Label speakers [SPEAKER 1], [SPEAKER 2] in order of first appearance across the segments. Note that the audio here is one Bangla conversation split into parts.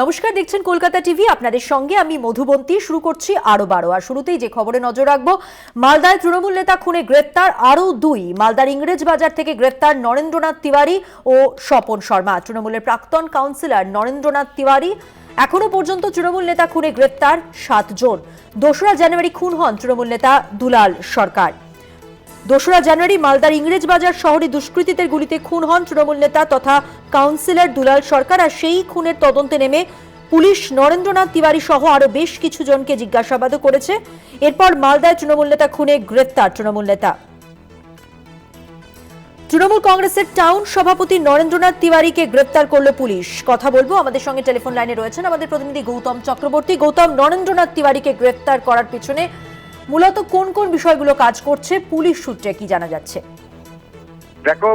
[SPEAKER 1] নমস্কার, দেখছেন কলকাতা টিভি। আপনাদের সঙ্গে আমি মধুবন্তী। শুরু করছি আরো বারো। আর শুরুতেই যে খবরে নজর রাখবো, মালদায় তৃণমূল নেতা খুনে গ্রেপ্তার আরো দুই। মালদার ইংরেজ বাজার থেকে গ্রেপ্তার নরেন্দ্রনাথ তিওয়ারি ও স্বপন শর্মা। তৃণমূলের প্রাক্তন কাউন্সিলর নরেন্দ্রনাথ তিওয়ারি। এখনো পর্যন্ত তৃণমূল নেতা খুনে গ্রেপ্তার 7 জন। 2রা জানুয়ারি খুন হন তৃণমূল নেতা দুলাল সরকার। 2রা জানুয়ারি মালদার ইংরেজ বাজার শহরে দুষ্কৃতীদের গুলিতে খুন হন তৃণমূল নেতা তথা কাউন্সিলর দুলাল সরকার। আর সেই খুনের তদন্তে নেমে পুলিশ নরেন্দ্রনাথ তিওয়ারি সহ আরো বেশ কিছু জনকে জিজ্ঞাসাবাদও করেছে। এরপর মালদায় তৃণমূল নেতা খুনে গ্রেপ্তার তৃণমূল নেতা। তৃণমূল কংগ্রেসের টাউন সভাপতি নরেন্দ্রনাথ তিওয়ারিকে গ্রেপ্তার করল পুলিশ। কথা বলবো, আমাদের সঙ্গে টেলিফোন লাইনে রয়েছেন আমাদের প্রতিনিধি গৌতম চক্রবর্তী। গৌতম, নরেন্দ্রনাথ তিওয়ারিকে গ্রেপ্তার করার পিছনে মূলত কোন কোন বিষয়গুলো কাজ করছে, পুলিশ সূত্রে কি জানা যাচ্ছে?
[SPEAKER 2] দেখো,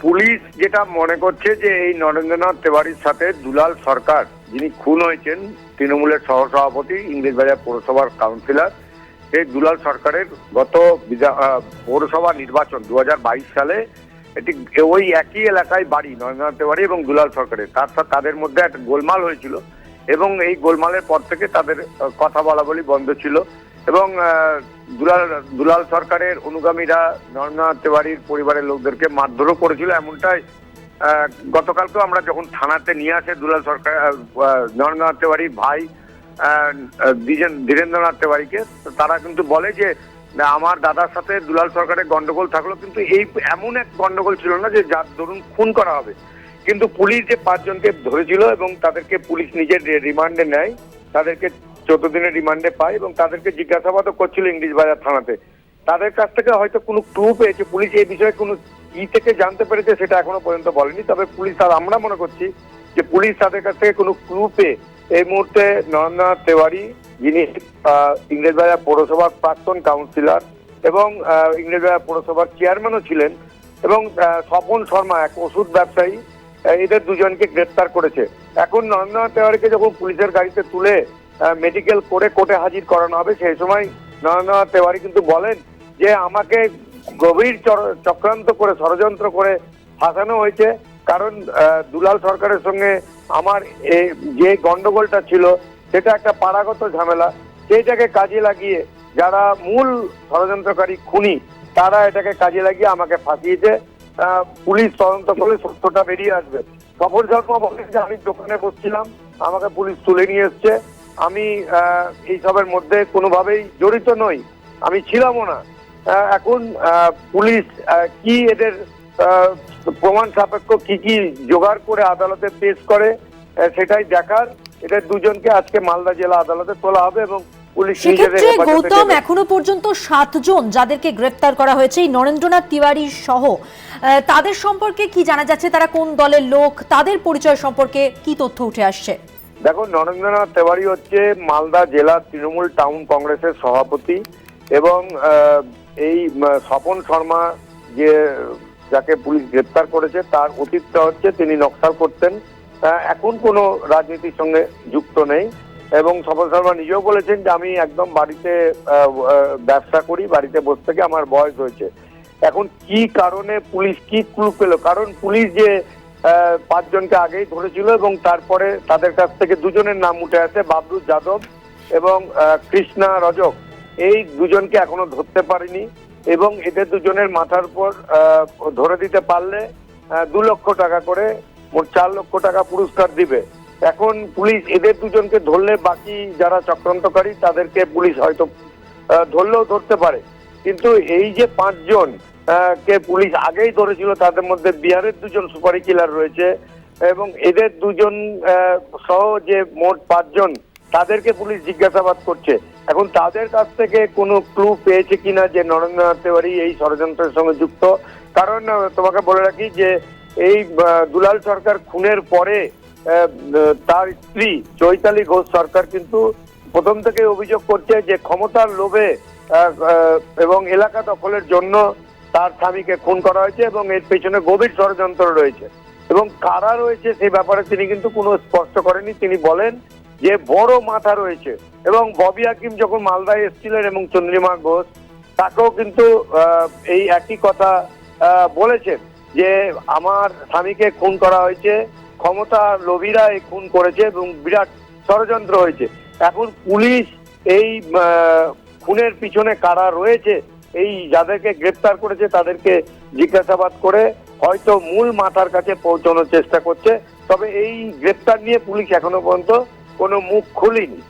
[SPEAKER 2] পুলিশ যেটা মনে করছে যে এই নরেন্দ্রনাথ তিওয়ারির সাথে দুলাল সরকার, যিনি খুন হয়েছেন, তৃণমূলের সহসভাপতি, ইংরেজবাজার পৌরসভার কাউন্সিলর, এই দুলাল সরকারের গত পৌরসভা নির্বাচন 2022 সালে এটি ওই একই এলাকায় বাড়ি নরেন্দ্রনাথ তিওয়ারি এবং দুলাল সরকারের। তাদের মধ্যে একটা গোলমাল হয়েছিল এবং এই গোলমালের পর থেকে তাদের কথা বলা বলি বন্ধ ছিল এবং দুলাল সরকারের অনুগামীরা নরেন্দ্রনাথ তিওয়ারির পরিবারের লোকদেরকে মারধরও করেছিল। এমনটাই গতকালকেও আমরা যখন থানাতে নিয়ে আসে দুলাল সরকার, নরেন্দ্রনাথ তিওয়ারির ভাই ধীরেন্দ্রনাথ তিওয়ারিকে, তারা কিন্তু বলে যে আমার দাদার সাথে দুলাল সরকারের গন্ডগোল থাকলো, কিন্তু এই এমন এক গন্ডগোল ছিল না যে যার দরুন খুন করা হবে। কিন্তু পুলিশ যে 5 জনকে ধরেছিল এবং তাদেরকে পুলিশ নিজের রিমান্ডে নেয়, তাদেরকে 14 দিনের রিমান্ডে পায় এবং তাদেরকে জিজ্ঞাসাবাদও করছিল ইংলিশ বাজার থানাতে। তাদের কাছ থেকে হয়তো কোনো ক্লু পেয়েছে পুলিশ, এই বিষয়ে কোনো কি থেকে জানতে পেরেছে সেটা এখনো পর্যন্ত বলেনি। তবে পুলিশ, আমরা মনে করছি যে পুলিশ তাদের কাছ থেকে কোনো ক্লু পেয়ে এই মুহূর্তে নরেন্দ্রনাথ তিওয়ারি, যিনি ইংরেজবাজার পৌরসভার প্রাক্তন কাউন্সিলর এবং ইংরেজবাজার পৌরসভার চেয়ারম্যানও ছিলেন, এবং স্বপন শর্মা, এক ওষুধ ব্যবসায়ী, এদের দুজনকে গ্রেপ্তার করেছে। এখন নরেন্দ্রনাথ তিওয়ারিকে যখন পুলিশের গাড়িতে তুলে মেডিকেল করে কোর্টে হাজির করানো হবে, সেই সময় নরেন্দ্রনাথ তিওয়ারি কিন্তু বলেন যে আমাকে গভীর চক্রান্ত করে, ষড়যন্ত্র করে ফাঁসানো হয়েছে। কারণ দুলাল সরকারের সঙ্গে আমার যে গন্ডগোলটা ছিল সেটা একটা পাড়াগত ঝামেলা, সেইটাকে কাজে লাগিয়ে যারা মূল ষড়যন্ত্রকারী খুনি, তারা এটাকে কাজে লাগিয়ে আমাকে ফাঁসিয়েছে। পুলিশ তদন্ত করে সত্যটা বেরিয়ে আসবে। স্বপন শর্মা বলেন যে আমি দোকানে বসছিলাম, আমাকে পুলিশ তুলে নিয়ে এসছে, আমি এইসবের মধ্যে কোনোভাবেই জড়িত নই, আমি ছিলামও না। এখন পুলিশ কি এদের প্রমাণ সাপেক্ষ কি জোগাড় করে আদালতে পেশ করে সেটাই দেখার। এদের দুজনকে আজকে মালদা জেলা আদালতে তোলা হবে এবং পুলিশ
[SPEAKER 1] সেক্ষেত্রে গৌতম, এখনো পর্যন্ত 7 জন যাদেরকে গ্রেপ্তার করা হয়েছে এই নরেন্দ্রনাথ তিওয়ারি সহ, তাদের সম্পর্কে কি জানা যাচ্ছে? তারা কোন দলের লোক, তাদের পরিচয় সম্পর্কে কি তথ্য উঠে আসছে?
[SPEAKER 2] দেখো, নরেন্দ্রনাথ তিওয়ারি হচ্ছে মালদা জেলা তৃণমূল টাউন কংগ্রেসের সভাপতি এবং এই স্বপন শর্মা যাকে পুলিশ গ্রেপ্তার করেছে, তার অতীতটা হচ্ছে তিনি নকশাল করতেন, এখন কোনো রাজনীতির সঙ্গে যুক্ত নেই। এবং স্বপন শর্মা নিজেও বলেছেন যে আমি একদম বাড়িতে ব্যবসা করি, বাড়িতে বসে থেকে আমার বয়স হয়েছে। এখন কি কারণে পুলিশ কি ক্লু পেল? কারণ পুলিশ যে 5 জনকে আগেই ধরেছিল এবং তারপরে তাদের কাছ থেকে 2 জনের নাম উঠে আসে, বাবলু যাদব এবং কৃষ্ণা রজক। এই 2 জনকে এখনো ধরতে পারেনি এবং এদের 2 জনের মাথার উপর ধরে দিতে পারলে 2 লক্ষ টাকা করে, মোট 4 লক্ষ টাকা পুরস্কার দিবে। এখন পুলিশ এদের 2 জনকে ধরলে বাকি যারা চক্রান্তকারী তাদেরকে পুলিশ হয়তো ধরলেও ধরতে পারে। কিন্তু এই যে 5 জন কে পুলিশ আগেই ধরেছিল, তাদের মধ্যে বিহারের 2 জন সুপারি কিলার রয়েছে এবং এদের 2 জন সহ যে মোট 5 জন, তাদেরকে পুলিশ জিজ্ঞাসাবাদ করছে। এখন তাদের কাছ থেকে কোনো ক্লু পেয়েছে কিনা যে নরেন্দ্রনাথ তিওয়ারি এই ষড়যন্ত্রের সঙ্গে যুক্ত। কারণ তোমাকে বলে রাখি যে এই দুলাল সরকার খুনের পরে তার স্ত্রী চৈতালি ঘোষ সরকার কিন্তু প্রথম থেকে অভিযোগ করছে যে ক্ষমতার লোভে এবং এলাকা দখলের জন্য তার স্বামীকে খুন করা হয়েছে এবং এর পেছনে গভীর ষড়যন্ত্র রয়েছে এবং কারা রয়েছে সেই ব্যাপারে তিনি কিন্তু কোনো স্পষ্ট করেনি। তিনি বলেন যে বড় মাথা রয়েছে এবং ববি হাকিম যখন মালদায় এসেছিলেন এবং চন্দ্রিমা ঘোষ, তাকেও কিন্তু এই একই কথা বলেছেন যে আমার স্বামীকে খুন করা হয়েছে, ক্ষমতা লোভীরা এই খুন করেছে এবং বিরাট ষড়যন্ত্র হয়েছে। এখন পুলিশ এই খুনের পিছনে কারা রয়েছে, এই যাদেরকে গ্রেপ্তার করেছে তাদেরকে জিজ্ঞাসাবাদ করে হয়তো মূল মাথার কাছে পৌঁছানোর চেষ্টা করছে। তবে এই গ্রেপ্তার নিয়ে পুলিশ এখনো পর্যন্ত কোনো মুখ খুলেনি।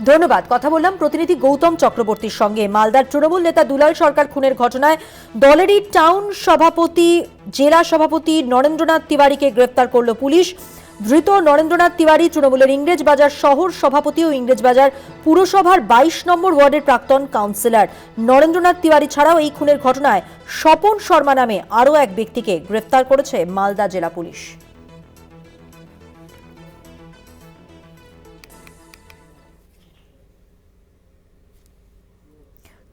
[SPEAKER 1] ধন্যবাদ। কথা বললাম প্রতিনিধি গৌতম চক্রবর্তীর সঙ্গে। মালদার তৃণমূল নেতা দুলাল সরকার খুনের ঘটনায় দলেরই টাউন সভাপতি জেলা সভাপতি নরেন্দ্রনাথ তিওয়ারিকে গ্রেপ্তার করল পুলিশ। ধৃত নরেন্দ্রনাথ তিওয়ারি তৃণমূলের ইংরেজবাজার শহর সভাপতি ও ইংরেজবাজার পুরসভার 22 নম্বর ওয়ার্ডের প্রাক্তন কাউন্সিলর। নরেন্দ্রনাথ তিওয়ারি ছাড়াও এই খুনের ঘটনায় স্বপন শর্মা নামে আরও এক ব্যক্তিকে গ্রেপ্তার করেছে মালদা জেলা পুলিশ।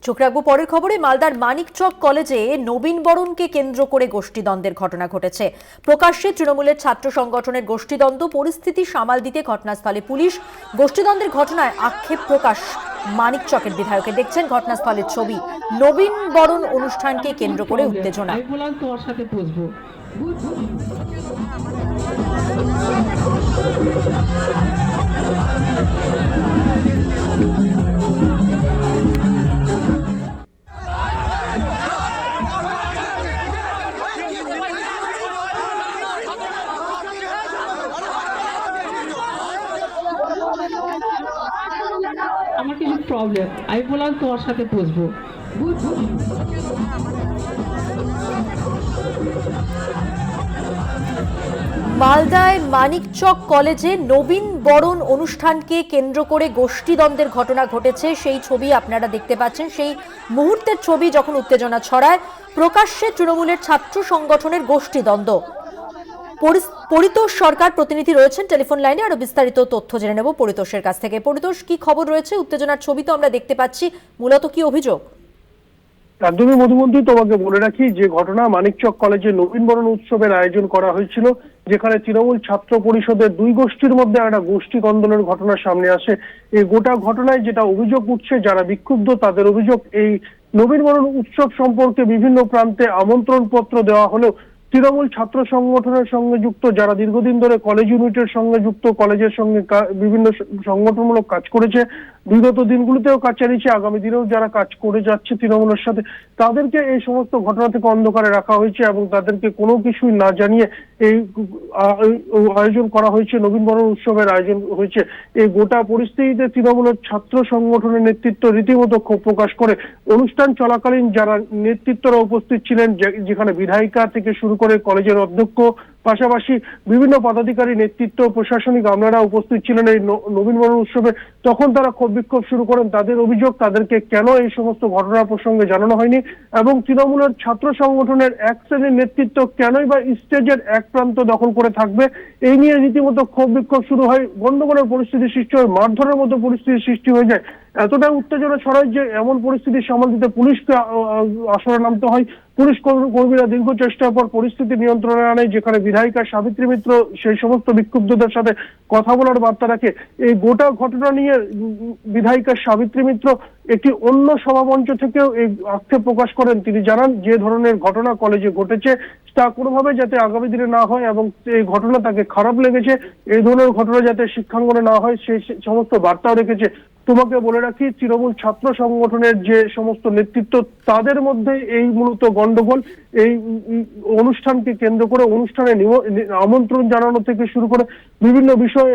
[SPEAKER 1] চোখ রাখবো পরের খবরে। মালদার মানিকচক কলেজে নবীন বরণকে কেন্দ্র করে গোষ্ঠীদ্বন্দ্বের ঘটনা ঘটেছে। প্রকাশ্যে তৃণমূলের ছাত্র সংগঠনের গোষ্ঠীদ্বন্দ্ব পরিস্থিতি সামাল দিতে ঘটনাস্থলে পুলিশ। গোষ্ঠীদ্বন্দ্বের ঘটনায় আক্ষেপ প্রকাশ মানিকচকের বিধায়কের। দেখছেন ঘটনাস্থলের ছবি। নবীন বরণ অনুষ্ঠানকে কেন্দ্র করে উত্তেজনা।
[SPEAKER 3] আমার কিছু প্রবলেম, আমি বললাম তোমার সাথে বসবো।
[SPEAKER 1] মালদায় মানিকচক কলেজে নবীন বরণ অনুষ্ঠানকে কেন্দ্র করে গোষ্ঠীদ্বন্দ্বের ঘটনা ঘটেছে। সেই ছবি আপনারা দেখতে পাচ্ছেন। সেই মুহূর্তের ছবি যখন উত্তেজনা ছড়ায়। প্রকাশ্যে তৃণমূলের ছাত্র সংগঠনের গোষ্ঠীদ্বন্দ্ব। পরিতোষ সরকার প্রতিনিধি রয়েছেন টেলিফোন লাইনে। আরো বিস্তারিত তথ্য জেনে নেব পরিতোষের কাছ থেকে। পরিতোষ, কি খবর রয়েছে? উত্তেজনার ছবি তো আমরা দেখতে পাচ্ছি, মূলত কি অভিযোগ?
[SPEAKER 4] একদমই মধুমন্তী, তোমাকে বলে রাখি যে ঘটনা মানিকচক কলেজে নবীন বরণ উৎসবের আয়োজন করা হয়েছিল, যেখানে তৃণমূল ছাত্র পরিষদের দুই গোষ্ঠীর মধ্যে একটা গোষ্ঠী কন্দলের ঘটনা সামনে আসে। এই গোটা ঘটনায় যেটা অভিযোগ উঠছে, যারা বিক্ষুব্ধ তাদের অভিযোগ, এই নবীন বরণ উৎসব সম্পর্কে বিভিন্ন প্রান্তে আমন্ত্রণ পত্র দেওয়া হলেও তৃণমূল ছাত্র সংগঠনের সঙ্গে যুক্ত যারা দীর্ঘদিন ধরে কলেজ ইউনিটের সঙ্গে যুক্ত, কলেজের সঙ্গে বিভিন্ন সংগঠনমূলক কাজ করেছে, বিগত দিনগুলোতেও কাজ চালিয়েছে, আগামী দিনেও যারা কাজ করে যাচ্ছে তৃণমূলের সাথে, তাদেরকে এই সমস্ত ঘটনা থেকে অন্ধকারে রাখা হয়েছে এবং তাদেরকে কোনো কিছুই না জানিয়ে এই আয়োজন করা হয়েছে, নবীন বরণ উৎসবের আয়োজন হয়েছে। এই গোটা পরিস্থিতিতে তৃণমূলের ছাত্র সংগঠনের নেতৃত্ব রীতিমতো ক্ষোভ প্রকাশ করে। অনুষ্ঠান চলাকালীন যারা নেতৃত্বরা উপস্থিত ছিলেন, যেখানে বিধায়িকা থেকে শুরু করে কলেজের অধ্যক্ষ, পাশাপাশি বিভিন্ন পদাধিকারী নেতৃত্ব, প্রশাসনিক আমলারা উপস্থিত ছিলেন এই নবীন বরণ উৎসবে, তখন তারা ক্ষোভ বিক্ষোভ শুরু করেন। তাদের অভিযোগ, তাদেরকে কেন এই সমস্ত ঘটনা প্রসঙ্গে জানানো হয়নি এবং তৃণমূলের ছাত্র সংগঠনের এক শ্রেণীর নেতৃত্ব কেনই বা স্টেজের এক প্রান্ত দখল করে থাকবে, এই নিয়ে রীতিমতো ক্ষোভ বিক্ষোভ শুরু হয়। গন্ডগোলের পরিস্থিতি সৃষ্টি হয়, মারধরের মতো পরিস্থিতি সৃষ্টি হয়ে যায়। এতটাই উত্তেজনা ছড়ায় যে এমন পরিস্থিতি সামাল দিতে পুলিশকে আসরে নামতে হয়। পুলিশ কর্মীরা দীর্ঘ চেষ্টার পর পরিস্থিতি নিয়ন্ত্রণে আনে, যেখানে বিধায়িকা সাবিত্রী মিত্র সেই সমস্ত বিক্ষুব্ধদের সাথে কথা বলার বার্তা রাখে। এই গোটা ঘটনা নিয়ে বিধায়িকা সাবিত্রী মিত্র একটি অন্য সভামঞ্চ থেকেও এই আক্ষেপ প্রকাশ করেন। তিনি জানান, যে ধরনের ঘটনা কলেজে ঘটেছে তা কোনোভাবে যাতে আগামী দিনে না হয় এবং এই ঘটনা তাকে খারাপ লেগেছে, এই ধরনের ঘটনা যাতে শিক্ষাঙ্গনে না হয় সেই সমস্ত বার্তাও রেখেছে। তোমাকে বলে রাখি, তৃণমূল ছাত্র সংগঠনের যে সমস্ত নেতৃত্ব, তাদের মধ্যে এই মূলত গন্ডগোল। এই অনুষ্ঠানকে কেন্দ্র করে অনুষ্ঠানে আমন্ত্রণ জানানো থেকে শুরু করে বিভিন্ন বিষয়ে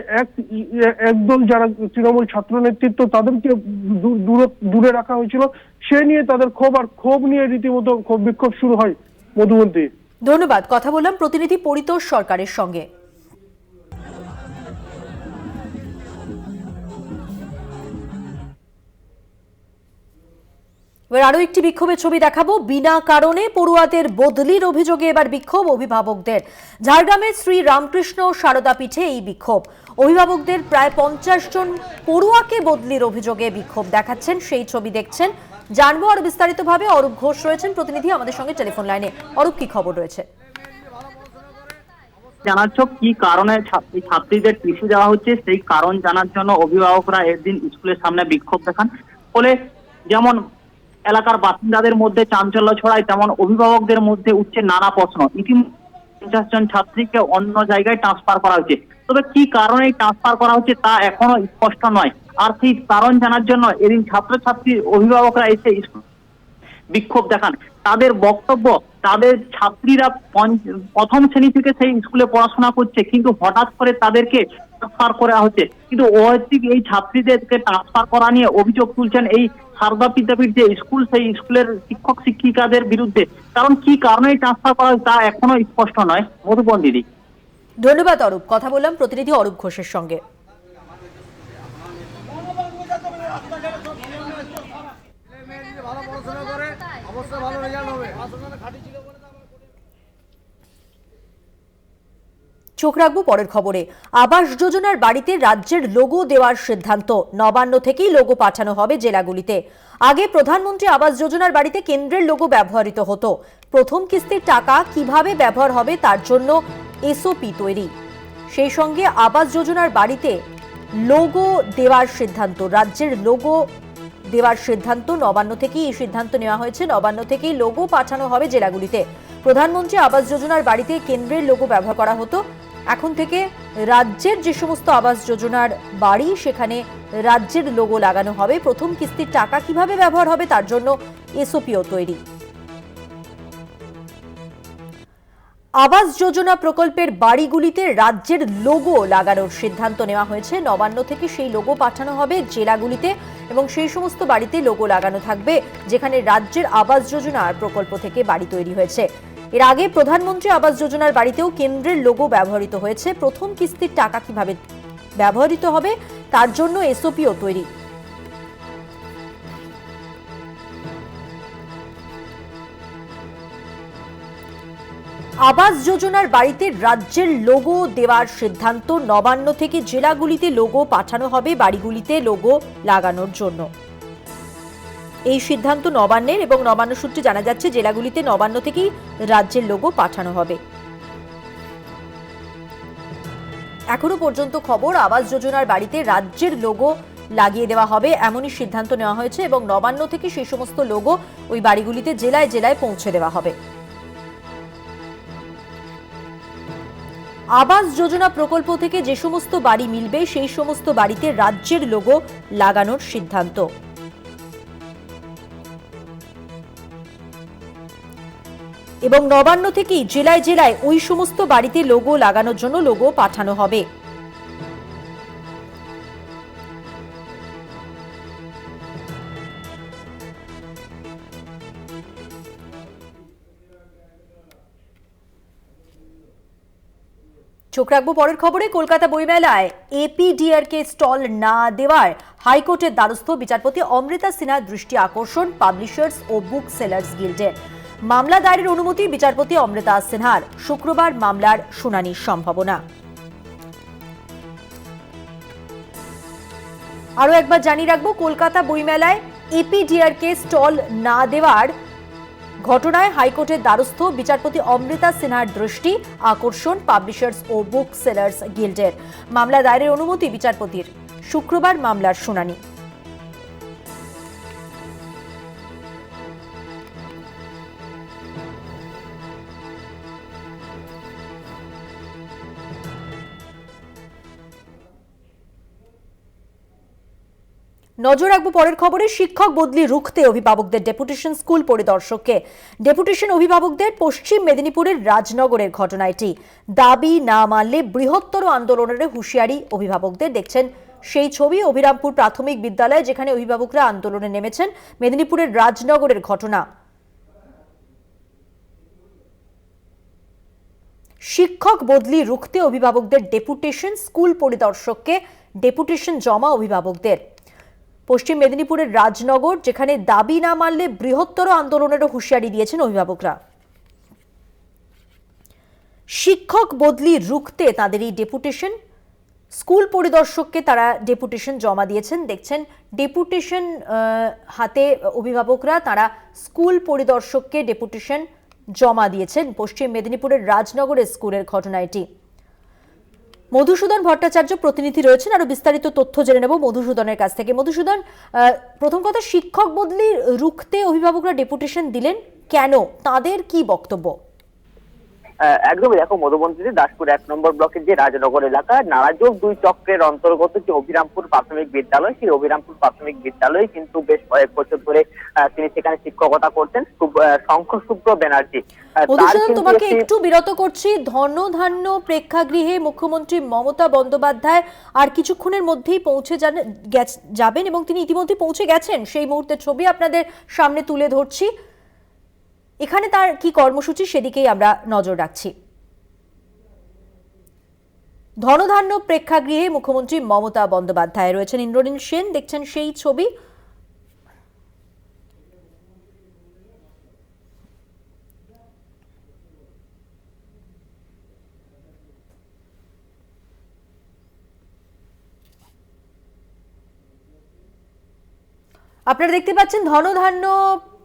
[SPEAKER 4] একদল যারা তৃণমূল ছাত্র নেতৃত্ব, তাদেরকে দূরে রাখা হয়েছিল। সে নিয়ে তাদের ক্ষোভ নিয়ে রীতিমতো ক্ষোভ বিক্ষোভ শুরু হয়। মধুমন্তী,
[SPEAKER 1] ধন্যবাদ। কথা বললাম প্রতিনিধি পরিতোষ সরকারের সঙ্গে। এবার আরো একটি বিক্ষোভের ছবি দেখাবো। বিনা কারণে পড়ুয়াদের বদলির অভিযোগে এবার বিক্ষোভ অভিভাবকদের। ঝাড়গ্রামের শ্রী রামকৃষ্ণ সারদা পীঠে এই বিক্ষোভ। অভিভাবকদের প্রায় 50 জন পড়ুয়াকে বদলির অভিযোগে বিক্ষোভ দেখাচ্ছেন, সেই ছবি দেখছেন। জানবো আরো বিস্তারিতভাবে। অরূপ ঘোষ রয়েছেন প্রতিনিধি আমাদের সঙ্গে টেলিফোন লাইনে। অরূপ, কি খবর রয়েছে?
[SPEAKER 5] জানাচ্ছ কি কারণে ছাত্রীদের টিস্যু দেওয়া হচ্ছে, সেই কারণ জানার জন্য অভিভাবকরা এদিন স্কুলের সামনে বিক্ষোভ দেখান। ফলে যেমন এলাকার বাসিন্দাদের মধ্যে চাঞ্চল্য ছড়ায়, তেমন অভিভাবকদের মধ্যে উঠছে নানা প্রশ্ন। 50 জন ছাত্রীকে অন্য জায়গায় ট্রান্সফার করা হচ্ছে। তবে কি কারণে ট্রান্সফার করা হচ্ছে তা এখনো স্পষ্ট নয়। আর সেই কারণ জানার জন্য এদিন ছাত্রছাত্রী অভিভাবকরা এসে বিক্ষোভ দেখান। তাদের বক্তব্য, তাদের ছাত্রীরা প্রথম শ্রেণী থেকে সেই স্কুলে পড়াশোনা করছে, কিন্তু হঠাৎ করে তাদেরকে ট্রান্সফার করা হচ্ছে। কিন্তু অহেতুক এই ছাত্রীদেরকে ট্রান্সফার করা নিয়ে অভিযোগ তুলছেন এই সারদা বিদ্যাপীঠ যে স্কুল, সেই স্কুলের শিক্ষক শিক্ষিকাদের বিরুদ্ধে। কারণ কি কারণে ট্রান্সফার করা হয় তা এখনো স্পষ্ট নয়। মধুবন দিদি।
[SPEAKER 1] ধন্যবাদ অরূপ। কথা বললাম প্রতিনিধি অরূপ ঘোষের সঙ্গে। চোখ রাখবো পরের খবরে। আবাস যোজনার বাড়িতে রাজ্যের লোগো দেওয়ার সিদ্ধান্ত, নবান্ন থেকেই লোগো পাঠানো হবে জেলাগুলিতে। আগে প্রধানমন্ত্রী আবাস যোজনার বাড়িতে কেন্দ্রের লোগো ব্যবহৃত হতো। প্রথম কিস্তির টাকা কিভাবে ব্যবহার হবে তার জন্য এসওপি তৈরি। সেই সঙ্গে আবাস যোজনার বাড়িতে লোগো দেওয়ার সিদ্ধান্ত, রাজ্যের লোগো দেওয়ার সিদ্ধান্ত নবান্ন থেকেই এই সিদ্ধান্ত নেওয়া হয়েছে। নবান্ন থেকেই লোগো পাঠানো হবে জেলাগুলিতে। প্রধানমন্ত্রী আবাস যোজনার বাড়িতে কেন্দ্রের লোগো ব্যবহার করা হতো, এখন থেকে রাজ্যের যে সমস্ত আবাস যোজনার বাড়ি সেখানে রাজ্যের লোগো লাগানো হবে। প্রথম কিস্তির টাকা কিভাবে ব্যবহার হবে তার জন্য এসওপিও তৈরি। আবাস যোজনা প্রকল্পের বাড়িগুলিতে রাজ্যের লোগো লাগানোর সিদ্ধান্ত নেওয়া হয়েছে। নবান্ন থেকে সেই লোগো পাঠানো হবে জেলাগুলিতে এবং সেই সমস্ত বাড়িতে লোগো লাগানো থাকবে যেখানে রাজ্যের আবাস যোজনার প্রকল্প থেকে বাড়ি তৈরি হয়েছে। এর আগে প্রধানমন্ত্রী আবাস যোজনার বাড়িতেও কেন্দ্রের লোগো ব্যবহৃত হয়েছে। প্রথম কিস্তির টাকা কিভাবে ব্যবহৃত হবে তার জন্য এসওপিও তৈরি। আবাস যোজনার বাড়িতে রাজ্যের লোগো দেওয়ার সিদ্ধান্ত, নবান্ন থেকে জেলাগুলিতে লোগো পাঠানো হবে বাড়িগুলিতে লোগো লাগানোর জন্য। এই সিদ্ধান্ত নবান্নের এবং নবান্ন সূত্রে জানা যাচ্ছে জেলাগুলিতে নবান্ন থেকেই রাজ্যের লোগো পাঠানো হবে। এখনো পর্যন্ত খবর, আবাস যোজনার বাড়িতে রাজ্যের লোগো লাগিয়ে দেওয়া হবে এমনই সিদ্ধান্ত নেওয়া হয়েছে এবং নবান্ন থেকে সেই সমস্ত লোগো ওই বাড়িগুলিতে জেলায় জেলায় পৌঁছে দেওয়া হবে। আবাস যোজনা প্রকল্প থেকে যে সমস্ত বাড়ি মিলবে সেই সমস্ত বাড়িতে রাজ্যের লোগো লাগানোর সিদ্ধান্ত। এবং নবান্ন থেকেই জেলায় জেলায় ওই সমস্ত বাড়িতে লোগো লাগানোর জন্য লোগো পাঠানো হবে। চোখ রাখবো পরের খবরে। কলকাতা বইমেলায় এপিডিআরকে স্টল না দেওয়ার হাইকোর্টের দ্বারস্থ বিচারপতি অমৃতা সিনহার দৃষ্টি আকর্ষণ পাবলিশার্স ও বুক সেলার্স গিল্ডের। মামলা দায়েরের অনুমতি বিচারপতি অমৃতা সিনহার। শুক্রবার মামলার শুনানির সম্ভাবনা। আরো একবার জানিয়ে রাখবো, কলকাতা বইমেলায় এপিডিআরকে স্টল না দেওয়ার ঘটনায় হাইকোর্টের দ্বারস্থ বিচারপতি অমৃতা সিনহার দৃষ্টি আকর্ষণ পাবলিশার্স ও বুক সেলার্স গিল্ডের। মামলা দায়েরের অনুমতি বিচারপতির। শুক্রবার মামলার শুনানি। নজর রাখবো পরের খবরে। শিক্ষক বদলি রুখতে অভিভাবকদের ডেপুটেশন স্কুল পরিদর্শককে। ডেপুটেশন অভিভাবকদের পশ্চিম মেদিনীপুরের রাজনগরের ঘটনা এটি। দাবি না মানলে বৃহত্তর আন্দোলনের হুঁশিয়ারি অভিভাবকদের। দেখছেন সেই ছবি অভিরামপুর প্রাথমিক বিদ্যালয় যেখানে অভিভাবকরা আন্দোলনে নেমেছেন। মেদিনীপুরের রাজনগরের ঘটনা। শিক্ষক বদলি রুখতে অভিভাবকদের ডেপুটেশন স্কুল পরিদর্শককে ডেপুটেশন জমা অভিভাবকদের। পশ্চিম মেদিনীপুরের রাজনগর যেখানে দাবি না মানলে বৃহত্তর আন্দোলনেরও হুঁশিয়ারি দিয়েছেন অভিভাবকরা। শিক্ষক বদলি রুখতে তাদের এই ডেপুটেশন, স্কুল পরিদর্শককে তারা ডেপুটেশন জমা দিয়েছেন। দেখছেন ডেপুটেশন হাতে অভিভাবকরা, তারা স্কুল পরিদর্শককে ডেপুটেশন জমা দিয়েছেন। পশ্চিম মেদিনীপুরের রাজনগরের স্কুলের ঘটনা এটি। মধুসূদন ভট্টাচার্য প্রতিনিধি রয়েছেন, আরো বিস্তারিত তথ্য জেনে নেব মধুসূদনের কাছ থেকে। মধুসূদন, প্রথম কথা, শিক্ষক বদলি রুখতে অভিভাবকরা ডেপুটেশন দিলেন কেন, তাদের কি বক্তব্য?
[SPEAKER 5] একদমই দেখো মধুবন্তীতে দাসপুর 1 নম্বর ব্লকের যে রাজনগর এলাকা নারাজোগ 2 চক্রের অন্তর্গত যে অভিরামপুর প্রাথমিক বিদ্যালয়, সেই অভিরামপুর প্রাথমিক বিদ্যালয়ে কিন্তু বেশ কয়েক বছর ধরে তিনি সেখানে শিক্ষকতা করতেন। শঙ্খশুভ্র ব্যানার্জি
[SPEAKER 1] মধুসূদন, তোমাকে একটু বিরত করছি। ধনধান্য প্রেক্ষাগৃহে মুখ্যমন্ত্রী মমতা বন্দ্যোপাধ্যায় আর কিছুক্ষণের মধ্যেই যাবেন এবং তিনি ইতিমধ্যে পৌঁছে গেছেন। সেই মুহূর্তের ছবি আপনাদের সামনে তুলে ধরছি। এখানে তার কি কর্মসূচি সেদিকেই আমরা নজর রাখছি। ধনধান্য প্রেক্ষাগৃহে মুখ্যমন্ত্রী মমতা বন্দ্যোপাধ্যায় রয়েছেন ইন্দ্রনীল সেন, দেখছেন সেই ছবি। আপনারা দেখতে পাচ্ছেন ধনধান্য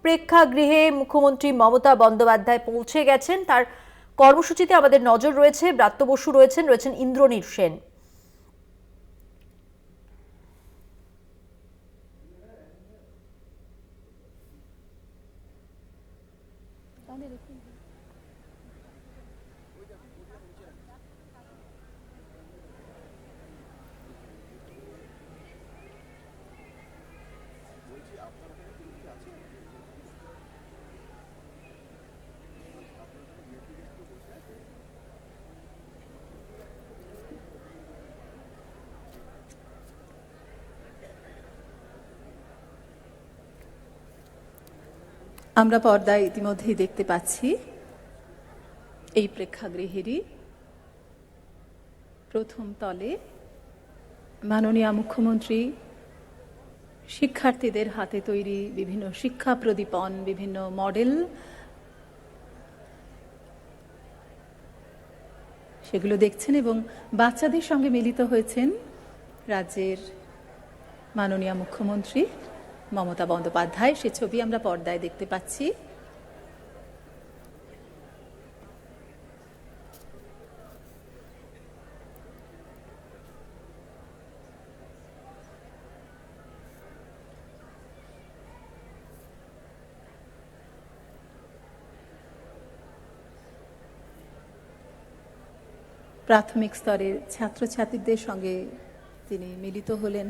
[SPEAKER 1] প্রেক্ষাগৃহে মুখ্যমন্ত্রী মমতা বন্দ্যোপাধ্যায় পৌঁছে গেছেন। তার কর্মসূচিতে আমাদের নজর রয়েছে। ব্রাত্য বসু রয়েছেন ইন্দ্রনীল সেন।
[SPEAKER 6] আমরা পর্দায় ইতিমধ্যেই দেখতে পাচ্ছি এই প্রেক্ষাগৃহেরই প্রথম তলে মাননীয় মুখ্যমন্ত্রী শিক্ষার্থীদের হাতে তৈরি বিভিন্ন শিক্ষা প্রদীপন, বিভিন্ন মডেল সেগুলো দেখছেন এবং বাচ্চাদের সঙ্গে মিলিত হয়েছেন রাজ্যের মাননীয় মুখ্যমন্ত্রী মমতা বন্দ্যোপাধ্যায়। সে ছবি আমরা পর্দায় দেখতে পাচ্ছি। প্রাথমিক স্তরের ছাত্রছাত্রীদের সঙ্গে তিনি মিলিত হলেন,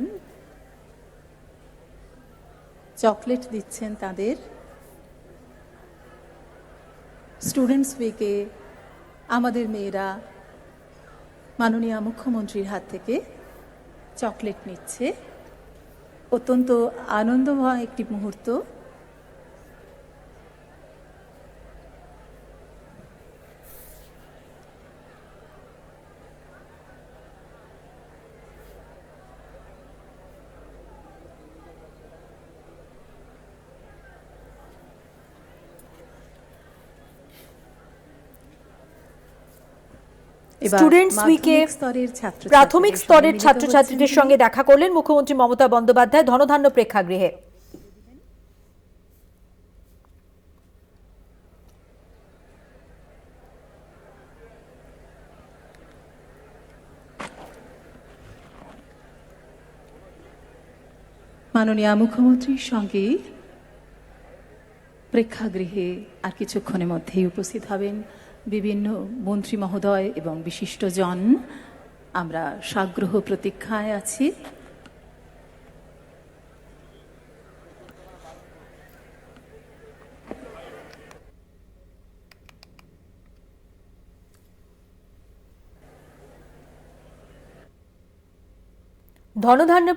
[SPEAKER 6] চকলেট দিচ্ছেন তাদের। স্টুডেন্টস উইকে আমাদের মেয়েরা মাননীয় মুখ্যমন্ত্রীর হাত থেকে চকলেট নিচ্ছে। অত্যন্ত আনন্দময় একটি মুহূর্ত।
[SPEAKER 1] স্টুডেন্টস উইকে প্রাথমিক স্তরের ছাত্রছাত্রীদের সঙ্গে দেখা করলেন মুখ্যমন্ত্রী মমতা বন্দ্যোপাধ্যায় ধনধান্য প্রেক্ষাগৃহে।
[SPEAKER 6] মাননীয় মুখ্যমন্ত্রীর সঙ্গে প্রেক্ষাগৃহে আর কিছুক্ষণের মধ্যেই উপস্থিত হবেন বিভিন্ন মন্ত্রী মহোদয় এবং বিশিষ্টজন। আমরা সাগ্রহ প্রতীক্ষায় আছি।
[SPEAKER 1] ধনধান্য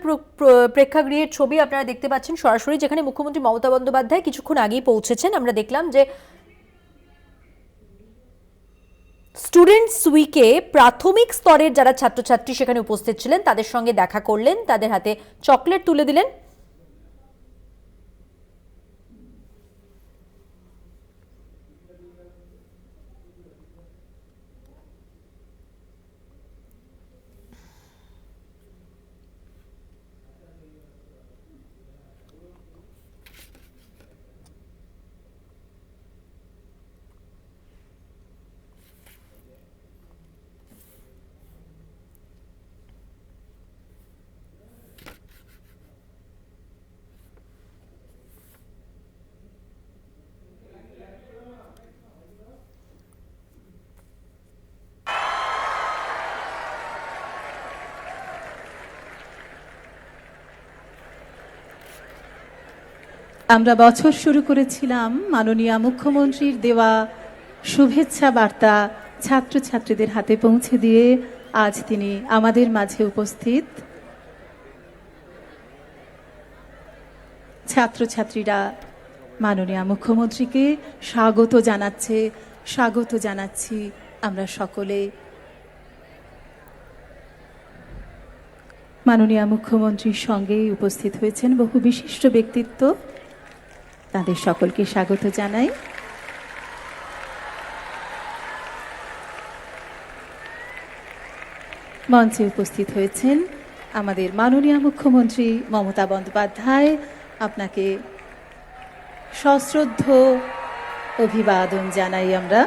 [SPEAKER 1] প্রেক্ষাগৃহের ছবি আপনারা দেখতে পাচ্ছেন সরাসরি, যেখানে মুখ্যমন্ত্রী মমতা বন্দ্যোপাধ্যায় কিছুক্ষণ আগেই পৌঁছেছেন। আমরা দেখলাম যে স্টুডেন্টস উইকে প্রাথমিক স্তরের যারা ছাত্রছাত্রী সেখানে উপস্থিত ছিলেন তাদের সঙ্গে দেখা করলেন, তাদের হাতে চকলেট তুলে দিলেন।
[SPEAKER 6] আমরা বছর শুরু করেছিলাম মাননীয় মুখ্যমন্ত্রীর দেওয়া শুভেচ্ছা বার্তা ছাত্রছাত্রীদের হাতে পৌঁছে দিয়ে আজ তিনি আমাদের মাঝে উপস্থিত। ছাত্রছাত্রীরা মাননীয় মুখ্যমন্ত্রীকে স্বাগত জানাচ্ছে, স্বাগত জানাচ্ছি আমরা সকলে। মাননীয় মুখ্যমন্ত্রীর সঙ্গে উপস্থিত হয়েছেন বহু বিশিষ্ট ব্যক্তিত্ব, তাদের সকলকে স্বাগত জানাই। মঞ্চে উপস্থিত হয়েছেন আমাদের মাননীয় মুখ্যমন্ত্রী মমতা বন্দ্যোপাধ্যায়। আপনাকে সশ্রদ্ধ অভিবাদন জানাই আমরা।